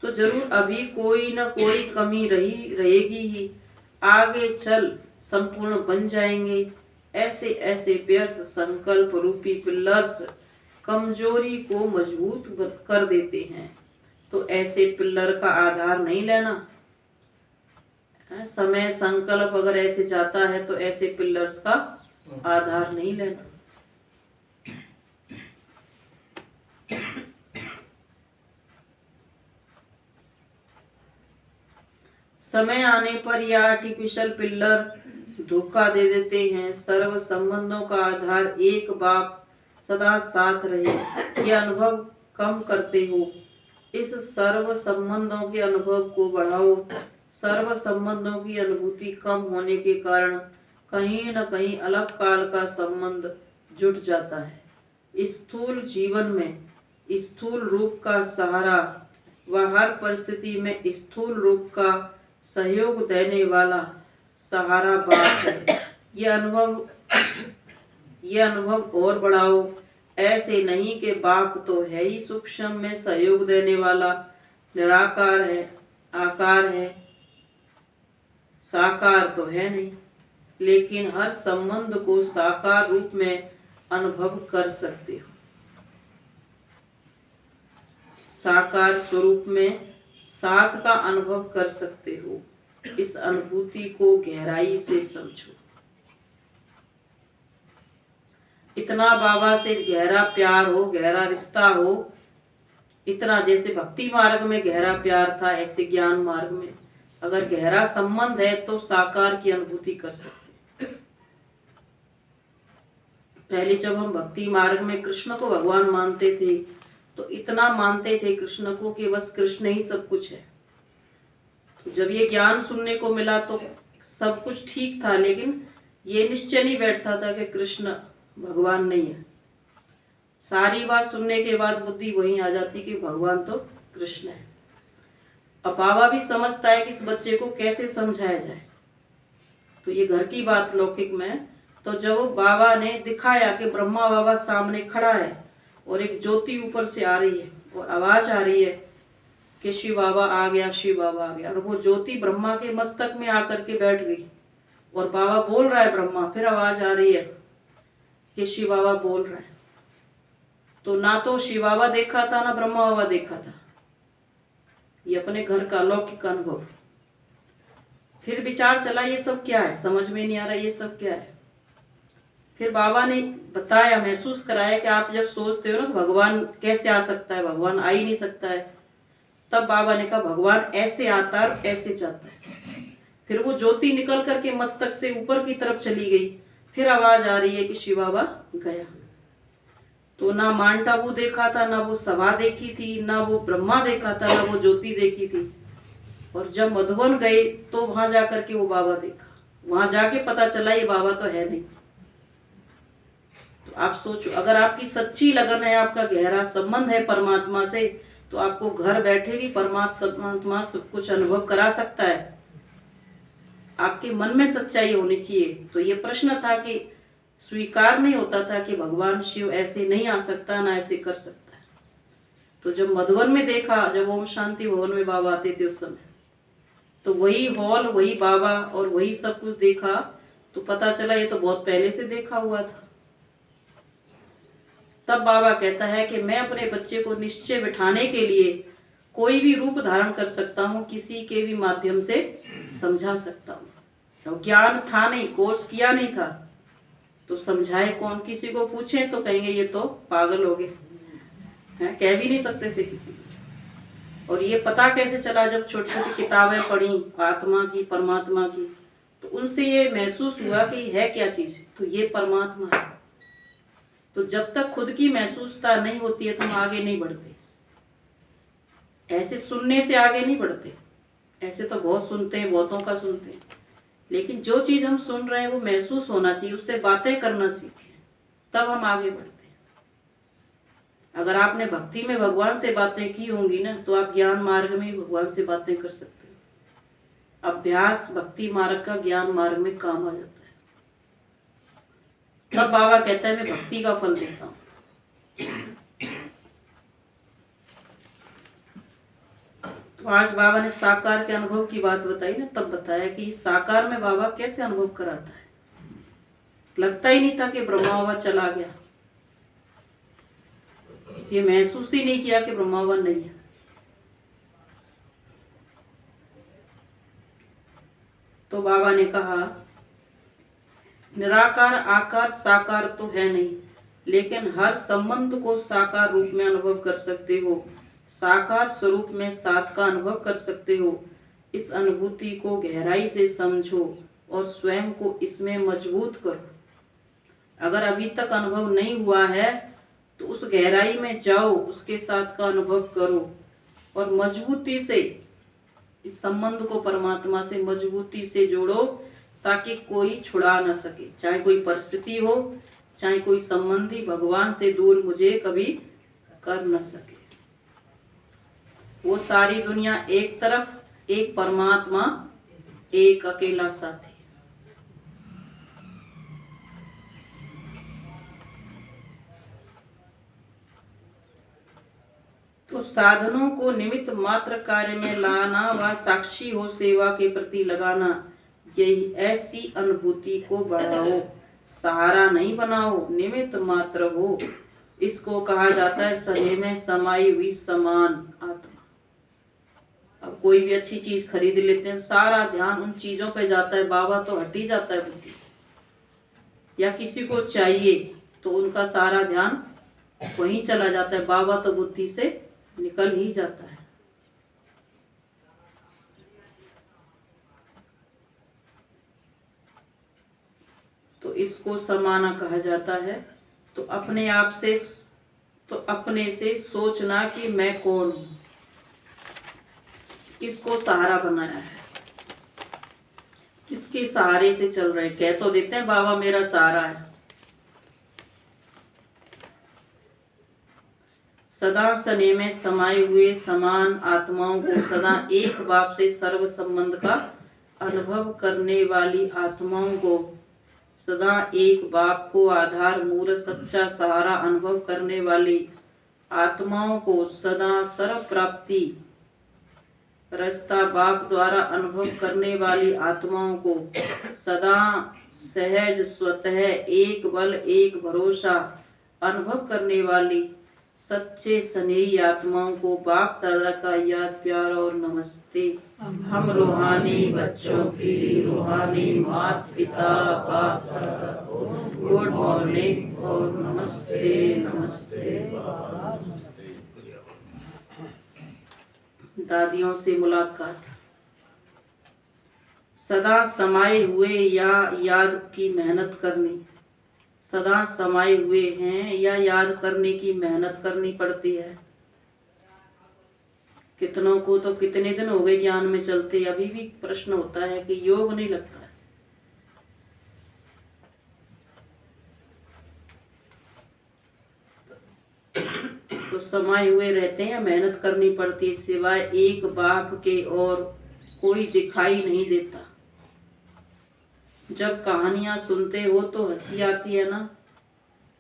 तो जरूर अभी कोई ना कोई कमी रहेगी ही। आगे चल संपूर्ण बन जाएंगे। ऐसे ऐसे व्यर्थ संकल्प रूपी पिलर्स कमजोरी को मजबूत कर देते हैं। तो ऐसे पिलर का आधार नहीं लेना। समय संकल्प अगर ऐसे जाता है तो ऐसे पिलर्स का आधार नहीं लेना। समय आने पर यह आर्टिफिशियल पिलर धोखा दे देते हैं। सर्व संबंधों का आधार एक बाप सदा साथ रहे यह अनुभव कम करते हो। इस सर्व संबंधों के अनुभव को बढ़ाओ। सर्व संबंधों की अनुभूति कम होने के कारण कहीं न कहीं अलग काल का संबंध जुट जाता है। स्थूल जीवन में स्थूल रूप का सहारा व हर परिस्थिति में स्थूल रूप का सहयोग देने वाला सहारा बाप है। यह अनुभव और बढ़ाओ। ऐसे नहीं कि बाप तो है ही सूक्ष्म में सहयोग देने वाला, निराकार है, आकार है, साकार तो है नहीं, लेकिन हर संबंध को साकार रूप में अनुभव कर सकते हो। साकार स्वरूप में साथ का अनुभव कर सकते हो। इस अनुभूति को गहराई से समझो। इतना बाबा से गहरा प्यार हो, गहरा रिश्ता हो, इतना जैसे भक्ति मार्ग में गहरा प्यार था, ऐसे ज्ञान मार्ग में अगर गहरा संबंध है तो साकार की अनुभूति कर सकते। पहले जब हम भक्ति मार्ग में कृष्ण को भगवान मानते थे तो इतना मानते थे कृष्ण को कि बस कृष्ण ही सब कुछ है। तो जब ये ज्ञान सुनने को मिला तो सब कुछ ठीक था, लेकिन ये निश्चय नहीं बैठता था कि कृष्ण भगवान नहीं है। सारी बात सुनने के बाद बुद्धि वहीं आ जाती कि भगवान तो कृष्ण है। अब बाबा भी समझता है कि इस बच्चे को कैसे समझाया जाए। तो ये घर की बात लौकिक में, तो जब बाबा ने दिखाया कि ब्रह्मा बाबा सामने खड़ा है और एक ज्योति ऊपर से आ रही है और आवाज आ रही है कि शिव बाबा आ गया, शिव बाबा आ गया, और वो ज्योति ब्रह्मा के मस्तक में आकर के बैठ गई और बाबा बोल रहा है ब्रह्मा, फिर आवाज आ रही है कि शिव बाबा बोल रहा है। तो ना तो शिव बाबा देखा था ना ब्रह्मा बाबा देखा था, ये अपने घर का लौकिक अनुभव। फिर विचार चला ये सब क्या है, समझ में नहीं आ रहा ये सब क्या है। फिर बाबा ने बताया, महसूस कराया कि आप जब सोचते हो ना तो भगवान कैसे आ सकता है, भगवान आ ही नहीं सकता है। तब बाबा ने कहा भगवान ऐसे आता है, ऐसे जाता है। फिर वो ज्योति निकल करके मस्तक से ऊपर की तरफ चली गई। फिर आवाज आ रही है कि शिव बाबा गया। तो ना माउंट देखा था, ना वो सभा देखी थी, ना वो ब्रह्मा देखा था, ना वो ज्योति देखी थी। और जब मधुबन गए तो वहां जाकर के वो बाबा देखा। वहां जाके पता चला ये बाबा तो है नहीं। तो आप सोचो, अगर आपकी सच्ची लगन है, आपका गहरा संबंध है परमात्मा से, तो आपको घर बैठे भी परमात्मा सब कुछ अनुभव करा सकता है। आपके मन में सच्चाई होनी चाहिए। तो ये प्रश्न था कि स्वीकार नहीं होता था कि भगवान शिव ऐसे नहीं आ सकता, ना ऐसे कर सकता है। तो जब मधुबन में देखा, जब ओम शांति भवन में बाबा आते थे उस समय, तो वही हॉल, वही बाबा और वही सब कुछ देखा, तो पता चला ये तो बहुत पहले से देखा हुआ था। तब बाबा कहता है कि मैं अपने बच्चे को निश्चय बिठाने के लिए कोई भी रूप धारण कर सकता हूँ, किसी के भी माध्यम से समझा सकता हूँ। तो ज्ञान था नहीं, कोर्स किया नहीं था, तो समझाए कौन? किसी को पूछे तो कहेंगे ये तो पागल हो गए हैं, कह भी नहीं सकते थे किसी को। और ये पता कैसे चला? जब छोटी छोटी किताबें पढ़ी आत्मा की, परमात्मा की, तो उनसे ये महसूस हुआ कि है क्या चीज, तो ये परमात्मा है। तो जब तक खुद की महसूसता नहीं होती है तो हम आगे नहीं बढ़ते। ऐसे सुनने से आगे नहीं बढ़ते। ऐसे तो बहुत सुनते हैं, बहुतों का सुनते हैं, लेकिन जो चीज हम सुन रहे हैं वो महसूस होना चाहिए, उससे बातें करना सीखें, तब हम आगे बढ़ते हैं। अगर आपने भक्ति में भगवान से बातें की होंगी ना, तो आप ज्ञान मार्ग में भगवान से बातें कर सकते हो। अभ्यास भक्ति मार्ग का ज्ञान मार्ग में काम आ जाता है। तब बाबा कहता है मैं भक्ति का फल देता हूँ। तो आज बाबा ने साकार के अनुभव की बात बताई ना, तब बताया कि साकार में बाबा कैसे अनुभव कराता है। लगता ही नहीं था कि ब्रह्मा बाबा चला गया, ये महसूस ही नहीं किया कि ब्रह्मा बाबा नहीं है। तो बाबा ने कहा निराकार आकार साकार तो है नहीं, लेकिन हर संबंध को साकार रूप में अनुभव कर सकते हो, साकार स्वरूप में साथ का अनुभव कर सकते हो। इस अनुभूति को गहराई से समझो और स्वयं को इसमें मजबूत करो। अगर अभी तक अनुभव नहीं हुआ है तो उस गहराई में जाओ, उसके साथ का अनुभव करो और मजबूती से इस संबंध को परमात्मा से मजबूती से जोड़ो, ताकि कोई छुड़ा ना सके। चाहे कोई परिस्थिति हो, चाहे कोई संबंधी भगवान से दूर मुझे कभी कर न सके। वो सारी दुनिया एक तरफ, एक परमात्मा, एक अकेला साथी। तो साधनों को निमित्त मात्र कार्य में लाना व साक्षी हो सेवा के प्रति लगाना, यही ऐसी अनुभूति को बढ़ाओ। सहारा नहीं बनाओ, निमित्त मात्र हो। इसको कहा जाता है सने में समाई हुई समान आत्मा। अब कोई भी अच्छी चीज खरीद लेते हैं, सारा ध्यान उन चीजों पे जाता है, बाबा तो हट ही जाता है बुद्धि से। या किसी को चाहिए तो उनका सारा ध्यान वहीं चला जाता है, बाबा तो बुद्धि से निकल ही जाता है। तो इसको समाना कहा जाता है। तो अपने आप से, तो अपने से सोचना कि मैं कौन हूं, किसको सहारा बनाया है, किसके सहारे से चल रहे। कह तो देते हैं बाबा मेरा सहारा है, सदा सने में समाये हुए समान आत्माओं को, सदा एक बाप से सर्व संबंध का अनुभव करने वाली आत्माओं को, सदा एक बाप को आधार मूल सच्चा सहारा अनुभव करने वाली आत्माओं को, सदा सर्व प्राप्ति रास्ता बाप द्वारा अनुभव करने वाली आत्माओं को, सदा सहज स्वतः एक बल एक भरोसा अनुभव करने वाली सच्चे स्नेही आत्माओं को बाप दादा का याद प्यार और नमस्ते। हम रूहानी बच्चों की रूहानी माता पिता बाप दादा को गुड मॉर्निंग और नमस्ते नमस्ते। दादियों से मुलाकात। सदा समाये हुए या याद की मेहनत करनी, सदा समाये हुए हैं या याद करने की मेहनत करनी पड़ती है। कितनों को तो कितने दिन हो गए ज्ञान में चलते, अभी भी प्रश्न होता है कि योग नहीं लगता है। तो समाये हुए रहते हैं, मेहनत करनी पड़ती है। सिवाय एक बाप के और कोई दिखाई नहीं देता। जब कहानियां सुनते हो तो हंसी आती है ना,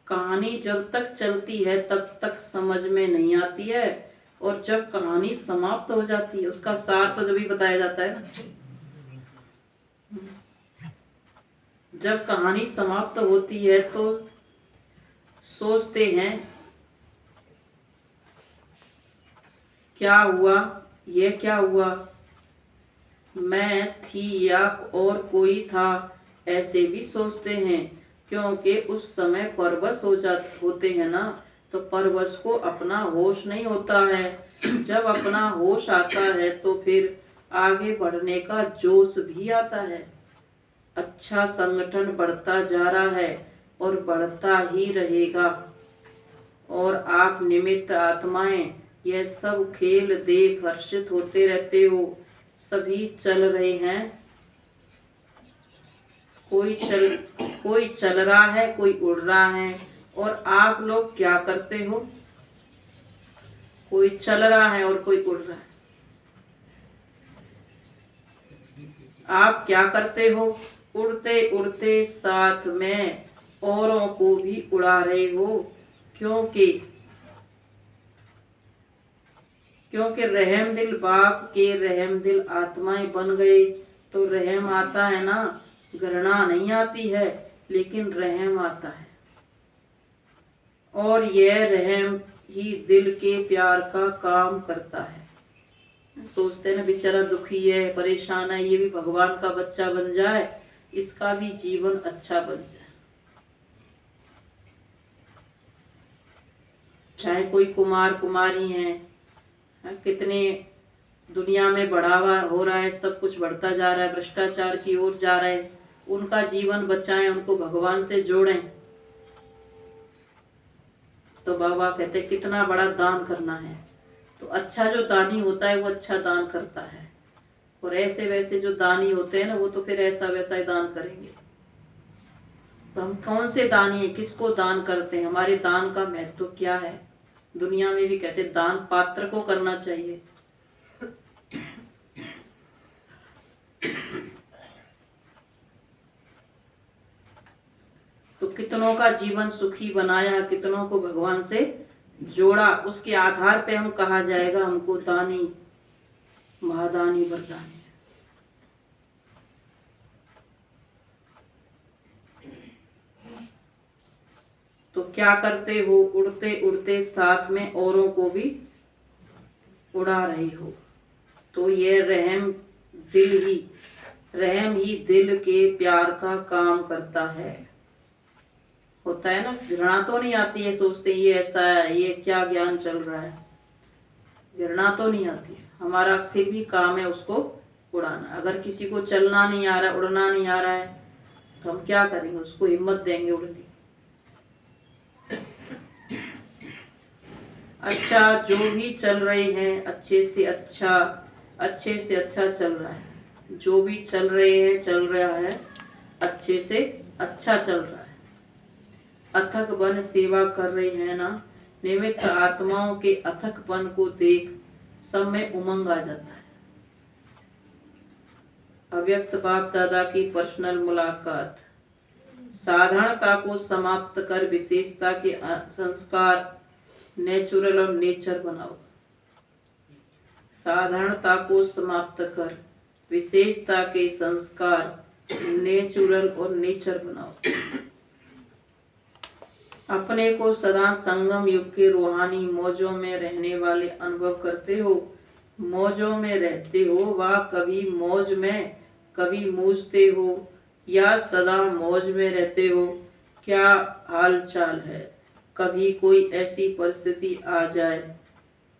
कहानी जब तक चलती है तब तक समझ में नहीं आती है, और जब कहानी समाप्त हो जाती है उसका सार तो जब ही बताया जाता है ना। जब कहानी समाप्त होती है तो सोचते हैं क्या हुआ, ये क्या हुआ, मैं थी या और कोई था, ऐसे भी सोचते हैं। क्योंकि उस समय परवश होते हैं ना, तो परवश को अपना होश नहीं होता है। जब अपना होश आता है तो फिर आगे बढ़ने का जोश भी आता है। अच्छा संगठन बढ़ता जा रहा है और बढ़ता ही रहेगा, और आप निमित्त आत्माएं यह सब खेल देख हर्षित होते रहते हो। सभी चल रहे हैं, कोई चल रहा है, कोई उड़ रहा है, और आप लोग क्या करते हो? कोई चल रहा है और कोई उड़ रहा है। आप क्या करते हो? उड़ते उड़ते साथ में औरों को भी उड़ा रहे हो, क्योंकि रहमदिल बाप के रहमदिल आत्माएं बन गए तो रहम आता है ना, घृणा नहीं आती है, लेकिन रहम आता है। और यह रहम ही दिल के प्यार का काम करता है। सोचते हैं ना बेचारा दुखी है, परेशान है, ये भी भगवान का बच्चा बन जाए, इसका भी जीवन अच्छा बन जाए। चाहे कोई कुमार कुमारी हैं, कितने दुनिया में बढ़ावा हो रहा है, सब कुछ बढ़ता जा रहा है, भ्रष्टाचार की ओर जा रहे हैं, उनका जीवन बचाएं, उनको भगवान से जोड़ें। तो बाबा कहते कितना बड़ा दान करना है। तो अच्छा जो दानी होता है वो अच्छा दान करता है, और ऐसे वैसे जो दानी होते हैं ना, वो तो फिर ऐसा वैसा ही दान करेंगे। तो हम कौन से दानी हैं, किसको दान करते हैं, हमारे दान का महत्व क्या है। दुनिया में भी कहते दान पात्र को करना चाहिए। तो कितनों का जीवन सुखी बनाया, कितनों को भगवान से जोड़ा, उसके आधार पे हम कहा जाएगा हमको दानी, महादानी, वरदानी। तो क्या करते हो, उड़ते उड़ते साथ में औरों को भी उड़ा रहे हो। तो ये रहम ही दिल के प्यार का काम करता है। होता है ना, घृणा तो नहीं आती है, सोचते ये ऐसा है, ये क्या ज्ञान चल रहा है, घृणा तो नहीं आती है। हमारा फिर भी काम है उसको उड़ाना। अगर किसी को चलना नहीं आ रहा, उड़ना नहीं आ रहा है, तो हम क्या करेंगे, उसको हिम्मत देंगे उड़ने। अच्छा, जो भी चल रहे हैं अच्छे से अच्छा चल रहा है। जो भी चल रहे हैं, चल रहा है अच्छे से अच्छा चल रहा है। अथक बन सेवा कर रहे हैं ना, निमित्त आत्माओं के अथकपन को देख सब में उमंग आ जाता है। अव्यक्त बाप दादा की पर्सनल मुलाकात। साधारणता को समाप्त कर विशेषता के संस्कार नेचुरल और नेचर बनाओ। साधारणता को समाप्त कर विशेषता के संस्कार नेचुरल और नेचर बनाओ। अपने को सदा संगम युग के रूहानी मौजों में रहने वाले अनुभव करते हो। मौजों में रहते हो, वह कभी मौज में कभी मूझते हो, या सदा मौज में रहते हो। क्या हाल चाल है। कभी कोई ऐसी परिस्थिति आ जाए,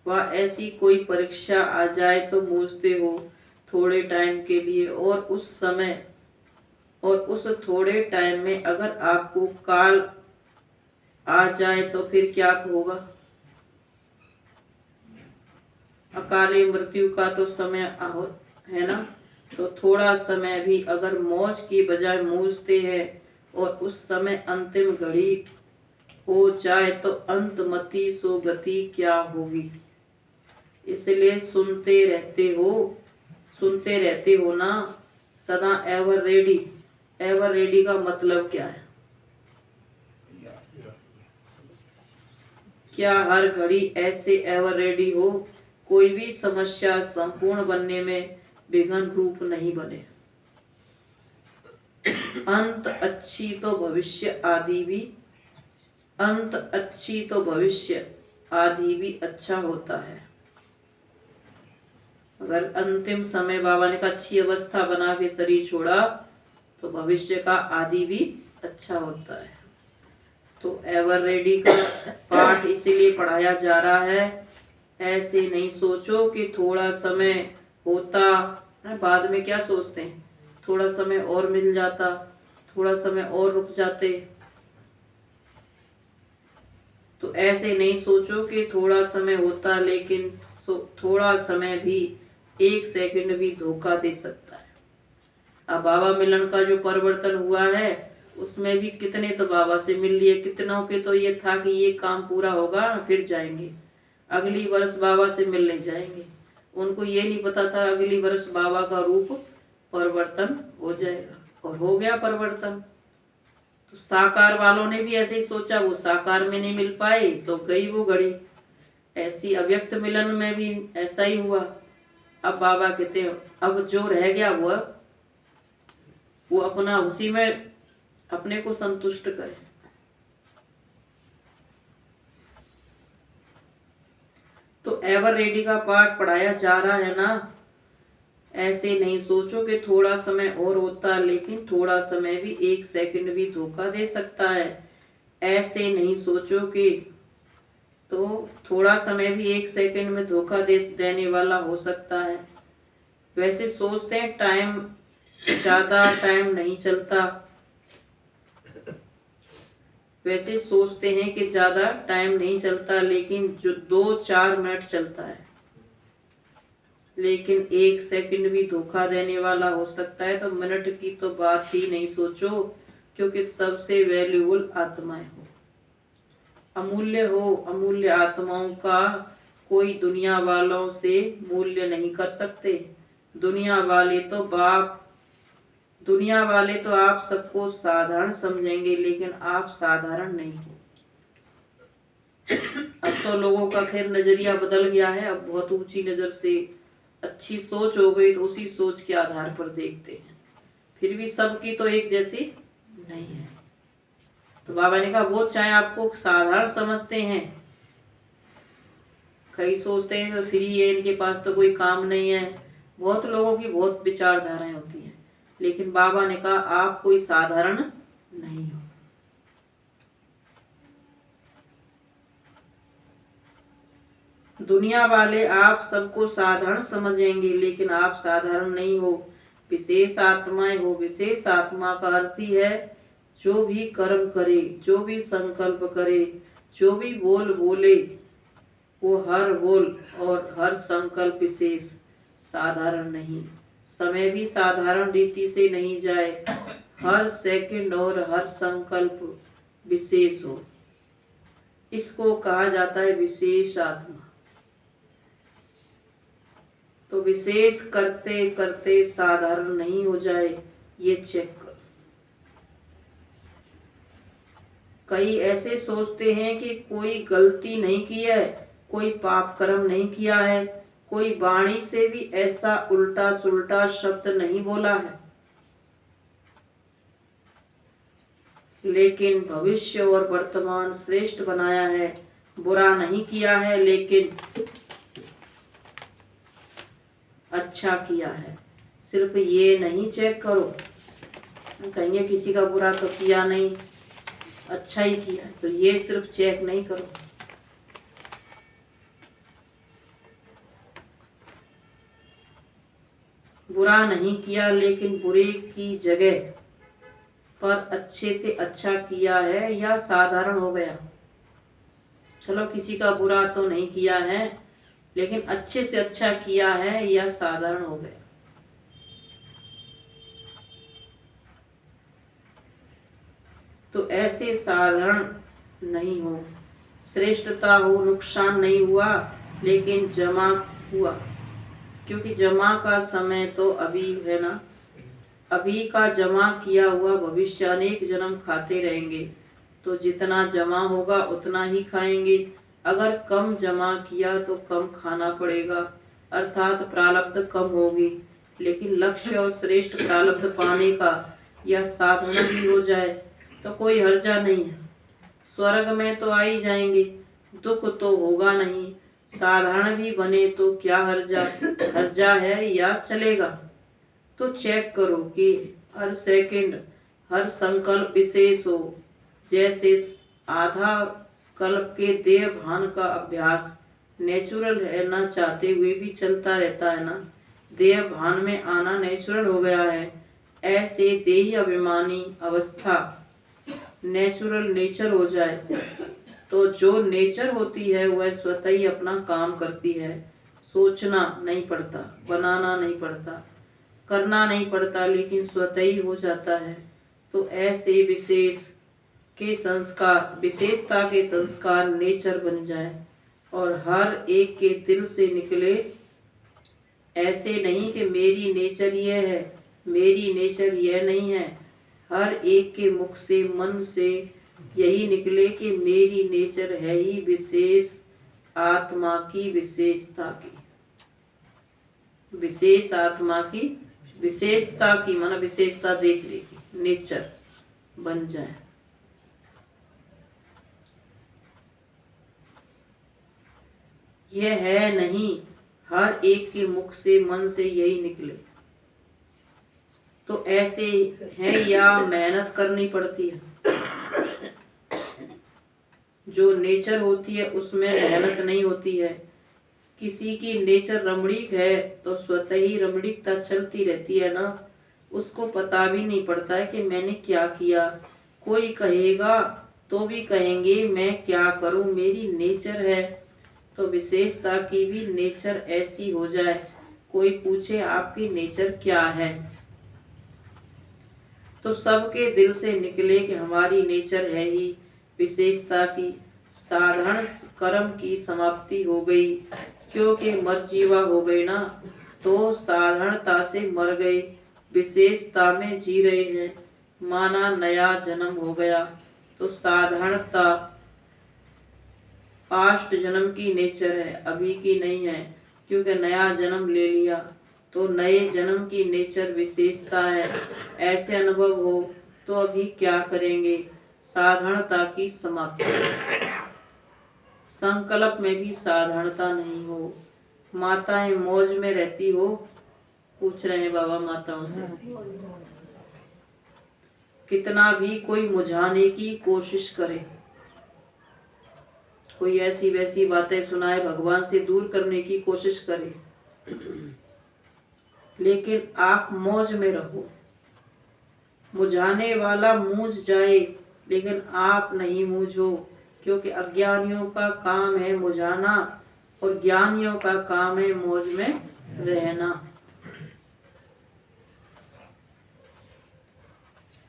वह ऐसी कोई परीक्षा आ जाए तो मूझते हो थोड़े टाइम के लिए, और उस थोड़े टाइम में अगर आपको काल आ जाए तो फिर क्या होगा। अकाले मृत्यु का तो समय है ना। तो थोड़ा समय भी अगर मौज की बजाय मूझते हैं, और उस समय अंतिम घड़ी हो जाए तो अंतमति सो गति क्या होगी। इसलिए सुनते रहते हो ना, सदा एवर रेडी का मतलब क्या है। क्या हर घड़ी ऐसे एवर रेडी हो, कोई भी समस्या संपूर्ण बनने में विघ्न रूप नहीं बने। अंत अच्छी तो भविष्य आदि भी अच्छा होता है। अगर अंतिम समय बाबा ने कहा अच्छी अवस्था बना के शरीर छोड़ा, तो भविष्य का आदि भी अच्छा होता है। तो एवर रेडी का पाठ इसीलिए पढ़ाया जा रहा है। ऐसे नहीं सोचो कि थोड़ा समय होता, बाद में क्या सोचते हैं, थोड़ा समय और मिल जाता, थोड़ा समय और रुक जाते। तो ऐसे नहीं सोचो कि थोड़ा समय होता, लेकिन थोड़ा समय भी, एक सेकंड भी धोखा दे सकता है। अब बाबा मिलन का जो परिवर्तन हुआ है, उसमें भी कितने तो बाबा से मिल लिए, कितनों के तो ये था कि ये काम पूरा होगा फिर जाएंगे, अगली वर्ष बाबा से मिलने जाएंगे। उनको ये नहीं पता था अगली वर्ष बाबा का रूप परिवर्तन हो जाएगा, और हो गया परिवर्तन। तो साकार वालों ने भी ऐसे ही सोचा, वो साकार में नहीं मिल पाए तो गई वो घड़ी। ऐसी अव्यक्त मिलन में भी ऐसा ही हुआ। अब बाबा कहते हैं अब जो रह गया वो अपना उसी में अपने को संतुष्ट करे। तो एवर रेडी का पाठ पढ़ाया जा रहा है ना। ऐसे नहीं सोचो कि थोड़ा समय और होता, लेकिन थोड़ा समय भी 1 सेकंड भी धोखा दे सकता है। ऐसे नहीं सोचो कि तो थोड़ा समय भी 1 सेकंड में धोखा देने वाला हो सकता है। वैसे सोचते हैं टाइम ज्यादा टाइम नहीं चलता, वैसे सोचते हैं कि ज्यादा टाइम नहीं चलता, लेकिन जो 2-4 मिनट चलता है, लेकिन 1 सेकंड भी धोखा देने वाला हो सकता है। तो मिनट की तो बात ही नहीं सोचो, क्योंकि सबसे वैल्यूबल आत्माएं हो, अमूल्य आत्माओं का कोई दुनिया वालों से मूल्य नहीं कर सकते। दुनिया वाले तो आप सबको साधारण समझेंगे, लेकिन आप साधारण नहीं हो। अब तो लोगों का खैर नजरिया बदल गया है, अब बहुत ऊंची नजर से अच्छी सोच हो गई, तो उसी सोच के आधार पर देखते हैं। फिर भी सबकी तो एक जैसी नहीं है। तो बाबा ने कहा वो चाहे आपको साधारण समझते हैं, कई सोचते हैं तो फ्री है, इनके पास तो कोई काम नहीं है। बहुत लोगों की बहुत विचारधाराएं होती हैं, लेकिन बाबा ने कहा आप कोई साधारण नहीं हो। दुनिया वाले आप सबको साधारण समझेंगे, लेकिन आप साधारण नहीं हो, विशेष आत्माएं हो। विशेष आत्मा का अर्थ ही है जो भी कर्म करे, जो भी संकल्प करे, जो भी बोल बोले, वो हर बोल और हर संकल्प विशेष, साधारण नहीं। समय भी साधारण रीति से नहीं जाए, हर सेकंड और हर संकल्प विशेष हो। इसको कहा जाता है विशेष आत्मा। तो विशेष करते करते साधारण नहीं हो जाए, ये चेक कर। कई ऐसे सोचते हैं कि कोई गलती नहीं की है, कोई पाप कर्म नहीं किया है, कोई वाणी से भी ऐसा उल्टा सुल्टा शब्द नहीं बोला है, लेकिन भविष्य और वर्तमान श्रेष्ठ बनाया है। बुरा नहीं किया है, लेकिन अच्छा किया है। सिर्फ ये नहीं चेक करो, कहेंगे किसी का बुरा तो किया नहीं, अच्छा ही किया, तो ये सिर्फ चेक नहीं करो। बुरा नहीं किया, लेकिन बुरे की जगह पर अच्छे से अच्छा किया है या साधारण हो गया। चलो किसी का बुरा तो नहीं किया है, लेकिन अच्छे से अच्छा किया है या साधारण हो गया। तो ऐसे साधारण नहीं हो, श्रेष्ठता हो, नुकसान नहीं हुआ, लेकिन जमा हुआ, क्योंकि जमा का समय तो अभी है ना। अभी का जमा किया हुआ भविष्य अनेक जन्म खाते रहेंगे, तो जितना जमा होगा उतना ही खाएंगे। अगर कम जमा किया तो कम खाना पड़ेगा, अर्थात प्रारब्ध कम होगी। लेकिन लक्ष्य और श्रेष्ठ प्रारब्ध पाने का या साधना भी हो जाए तो कोई हर्जा नहीं है। स्वर्ग में तो आ ही जाएंगे, दुख तो होगा नहीं। साधारण भी बने तो क्या हर्जा है या चलेगा। तो चेक करो कि हर सेकंड हर संकल्प विशेष हो। जैसे आधा कल्प के देह भान का अभ्यास नेचुरल है ना, चाहते हुए भी चलता रहता है ना, देह भान में आना नेचुरल हो गया है। ऐसे देही अभिमानी अवस्था नेचुरल नेचर हो जाए तो जो नेचर होती है वह स्वतः ही अपना काम करती है। सोचना नहीं पड़ता, बनाना नहीं पड़ता, करना नहीं पड़ता, लेकिन स्वतः ही हो जाता है। तो ऐसे विशेषता के संस्कार नेचर बन जाए और हर एक के दिल से निकले। ऐसे नहीं कि मेरी नेचर यह है, मेरी नेचर यह नहीं है। हर एक के मुख से, मन से यही निकले कि मेरी नेचर है ही विशेष आत्मा की विशेषता की। विशेष आत्मा की विशेषता की माना विशेषता देखने की, नेचर बन जाए। यह है नहीं, हर एक के मुख से, मन से यही निकले। तो ऐसे है या मेहनत करनी पड़ती है? जो नेचर होती है उसमें मेहनत नहीं होती है। किसी की नेचर रमणीक है तो स्वतः ही रमणीकता चलती रहती है ना, उसको पता भी नहीं पड़ता है कि मैंने क्या किया। कोई कहेगा तो भी कहेंगे मैं क्या करूं, मेरी नेचर है। तो विशेषता की भी नेचर ऐसी हो जाए, कोई पूछे आपकी नेचर क्या है, तो सबके दिल से निकले कि हमारी नेचर है ही विशेषता की। साधारण कर्म की समाप्ति हो गई, क्योंकि मरजीवा हो गए ना, तो साधारणता से मर गए, विशेषता में जी रहे हैं, माना नया जन्म हो गया। तो साधारणता पास्ट जन्म की नेचर है, अभी की नहीं है, क्योंकि नया जन्म ले लिया। तो नए जन्म की नेचर विशेषता है। ऐसे अनुभव हो तो अभी क्या करेंगे? साधारणता की समाप्ति। संकल्प में भी साधारणता नहीं हो। माताएं मौज में रहती हो, पूछ रहे हैं बाबा माताओं से। कितना भी कोई मुझाने की कोशिश करे, कोई ऐसी वैसी बातें सुनाए, भगवान से दूर करने की कोशिश करे, लेकिन आप मौज में रहो। मुझाने वाला मूझ जाए लेकिन आप नहीं मूझो, क्योंकि अज्ञानियों का काम है मुझाना और ज्ञानियों का काम है मौज में रहना।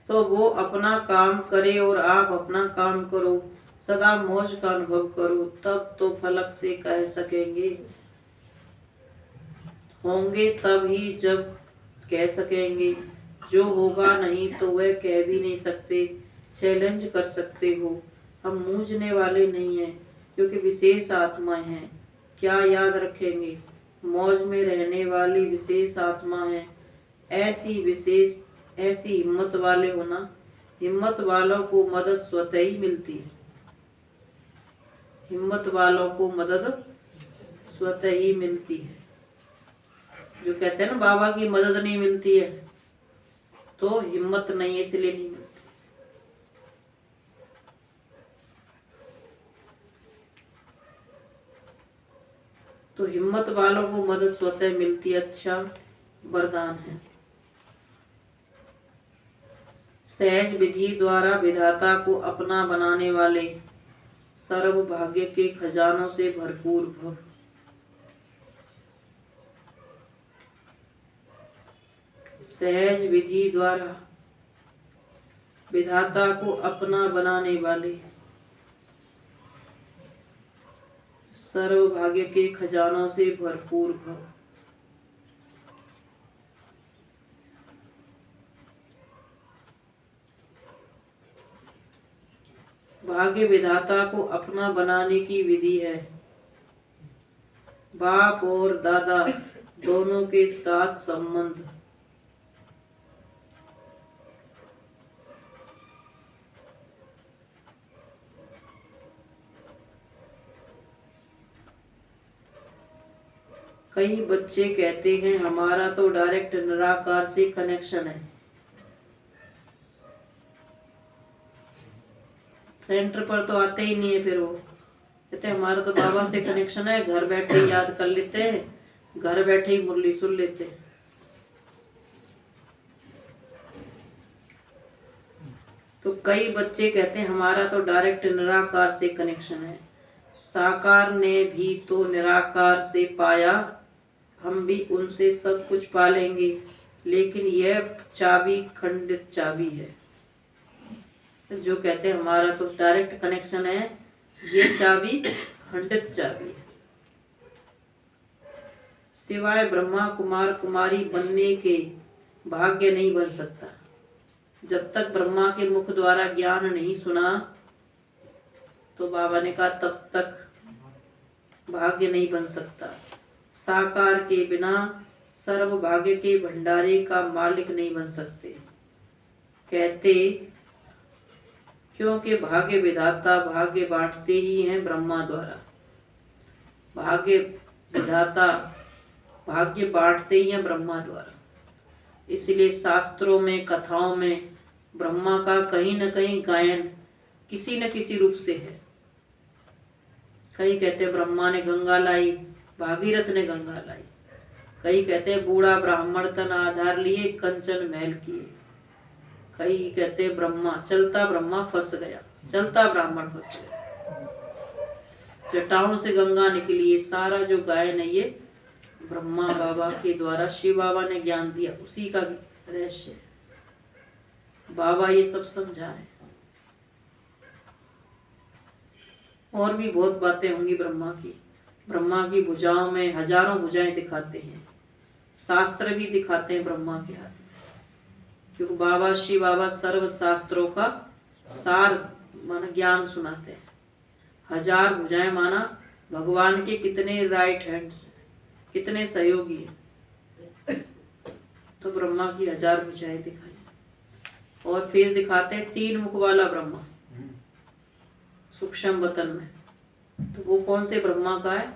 तो वो अपना काम करे और आप अपना काम करो, सदा मौज का अनुभव करो, तब तो फलक से कह सकेंगे। होंगे तब ही जब कह सकेंगे, जो होगा नहीं तो वह कह भी नहीं सकते। चैलेंज कर सकते हो, हम मूझने वाले नहीं हैं, क्योंकि विशेष आत्माएं हैं। क्या याद रखेंगे? मौज में रहने वाली विशेष आत्मा है। ऐसी हिम्मत वाले होना। हिम्मत वालों को मदद स्वतः ही मिलती है। हिम्मत वालों को मदद स्वतः ही मिलती है। जो कहते हैं ना बाबा की मदद नहीं मिलती है, तो हिम्मत नहीं है, इसलिए नहीं मिलती। तो हिम्मत वालों को मदद स्वतः मिलती है, अच्छा वरदान है। सहज विधि द्वारा विधाता को अपना बनाने वाले, सर्व भाग्य के खजानों से भरपूर भव। सहज विधि द्वारा विधाता को अपना बनाने वाले, सर्व भाग्य के खजानों से भरपूर भव। भाग्य विधाता को अपना बनाने की विधि है। बाप और दादा दोनों के साथ संबंध। कई बच्चे कहते हैं हमारा तो डायरेक्ट निराकार से कनेक्शन है। सेंटर पर तो आते ही नहीं है, फिर वो कहते हैं हमारा तो बाबा से कनेक्शन है, घर बैठे याद कर लेते हैं, घर बैठे ही मुरली सुन लेते हैं। तो कई बच्चे कहते हैं हमारा तो डायरेक्ट निराकार से कनेक्शन है। साकार ने भी तो निराकार से पाया, हम भी उनसे सब कुछ पा लेंगे, लेकिन यह चाबी खंडित चाबी है। जो कहते हैं हमारा तो डायरेक्ट कनेक्शन है, ये चाबी खंडित चाबी है। सिवाय ब्रह्मा कुमार कुमारी बनने के भाग्य नहीं बन सकता। जब तक ब्रह्मा के मुख द्वारा ज्ञान नहीं सुना तो बाबा ने कहा तब तक भाग्य नहीं बन सकता। साकार के बिना सर्व भाग्य के भंडारे का मालिक नहीं बन सकते। कहते क्योंकि भाग्य विधाता भाग्य बांटते ही हैं ब्रह्मा द्वारा। भाग्य विधाता भाग्य बांटते ही हैं ब्रह्मा द्वारा। इसलिए शास्त्रों में कथाओं में ब्रह्मा का कहीं न कहीं गायन किसी न किसी रूप से है। कई कहते हैं ब्रह्मा ने गंगा लाई, भागीरथ ने गंगा लाई। कई कहते हैं बूढ़ा ब्राह्मण तन आधार लिए कंचन महल किए। कई कहते हैं ब्रह्मा चलता ब्रह्मा फंस गया, चलता ब्राह्मण फंस गया। जटाओं से गंगा निकली। ये सारा जो गायन है ये ब्रह्मा बाबा के द्वारा शिव बाबा ने ज्ञान दिया, उसी का रहस्य है। बाबा ये सब समझा रहे हैं। और भी बहुत बातें होंगी ब्रह्मा की। ब्रह्मा की भुजाओं में हजारों भुजाएं दिखाते हैं। शास्त्र भी दिखाते हैं ब्रह्मा के हाथ में, क्योंकि बाबा शिव बाबा सर्व शास्त्रों का सार माना ज्ञान सुनाते हैं। हजार भुजाएं माना भगवान के कितने राइट हैंड्स, कितने सहयोगी हैं। तो ब्रह्मा की हजार भुजाएं दिखाई। और फिर दिखाते हैं 3 मुख वाला ब्रह्मा सूक्ष्म वतन में। तो वो कौन से ब्रह्मा का है?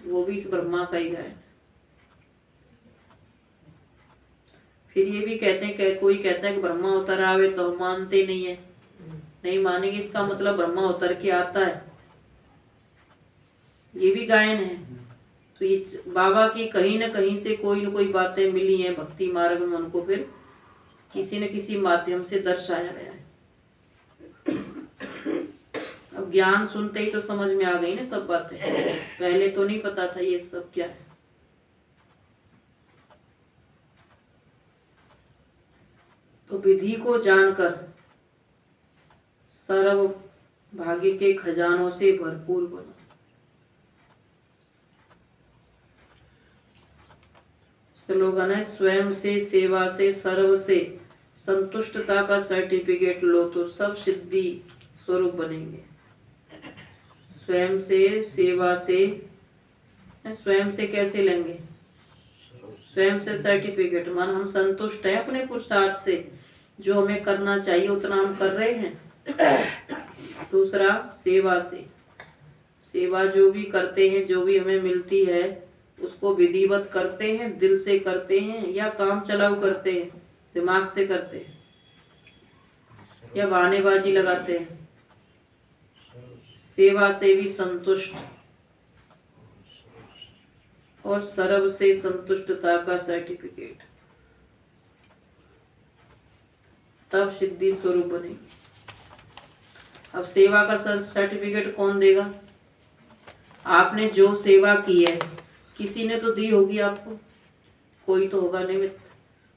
वो भी इस ब्रह्मा का ही है। फिर ये भी कहते हैं कि कोई कहता है कि ब्रह्मा उतर आवे तो हम मानते नहीं है। नहीं मानेंगे, इसका मतलब ब्रह्मा उतर के आता है, ये भी गायन है। तो ये बाबा की कहीं न कहीं से कोई न कोई बातें मिली हैं भक्ति मार्ग में, उनको फिर किसी न किसी माध्यम से दर्शाया गया है। अब ज्ञान सुनते ही तो समझ में आ गई ना सब बातें, पहले तो नहीं पता था ये सब क्या है। तो विधि को जानकर सर्व भाग्य के खजानों से भरपूर बनो। स्लोगन है स्वयं से सेवा से सर्व से संतुष्टता का सर्टिफिकेट लो तो सब सिद्धि स्वरूप बनेंगे। स्वयं से सेवा से, स्वयं से कैसे लेंगे? स्वयं से सर्टिफिकेट मान हम संतुष्ट हैं अपने पुरुषार्थ से, जो हमें करना चाहिए उतना हम कर रहे हैं। दूसरा सेवा से, सेवा जो भी करते हैं, जो भी हमें मिलती है उसको विधिवत करते हैं, दिल से करते हैं या काम चलाऊ करते हैं, दिमाग से करते हैं या बहानेबाजी लगाते हैं। सेवा से भी संतुष्ट और सर्व से संतुष्टता का सर्टिफिकेट, तब सिद्धि स्वरूप बनेगी। अब सेवा का सर्टिफिकेट कौन देगा? आपने जो सेवा की है किसी ने तो दी होगी आपको, कोई तो होगा निमित्त।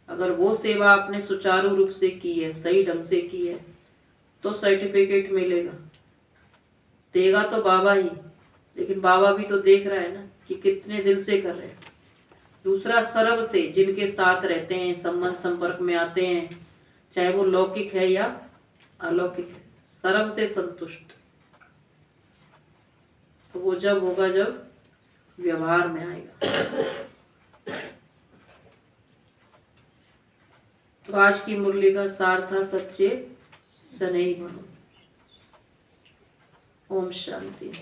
अगर वो सेवा आपने सुचारू रूप से की है, सही ढंग से की है, तो सर्टिफिकेट मिलेगा। देगा तो बाबा ही, लेकिन बाबा भी तो देख रहा है ना कि कितने दिल से कर रहे हैं। दूसरा सर्व से, जिनके साथ रहते हैं, संबंध संपर्क में आते हैं, चाहे वो लौकिक है या अलौकिक है, सर्व से संतुष्ट। तो वो जब होगा जब व्यवहार में आएगा। तो आज की मुरली का सार था सच्चे स्नेही बनो। ओम शांति।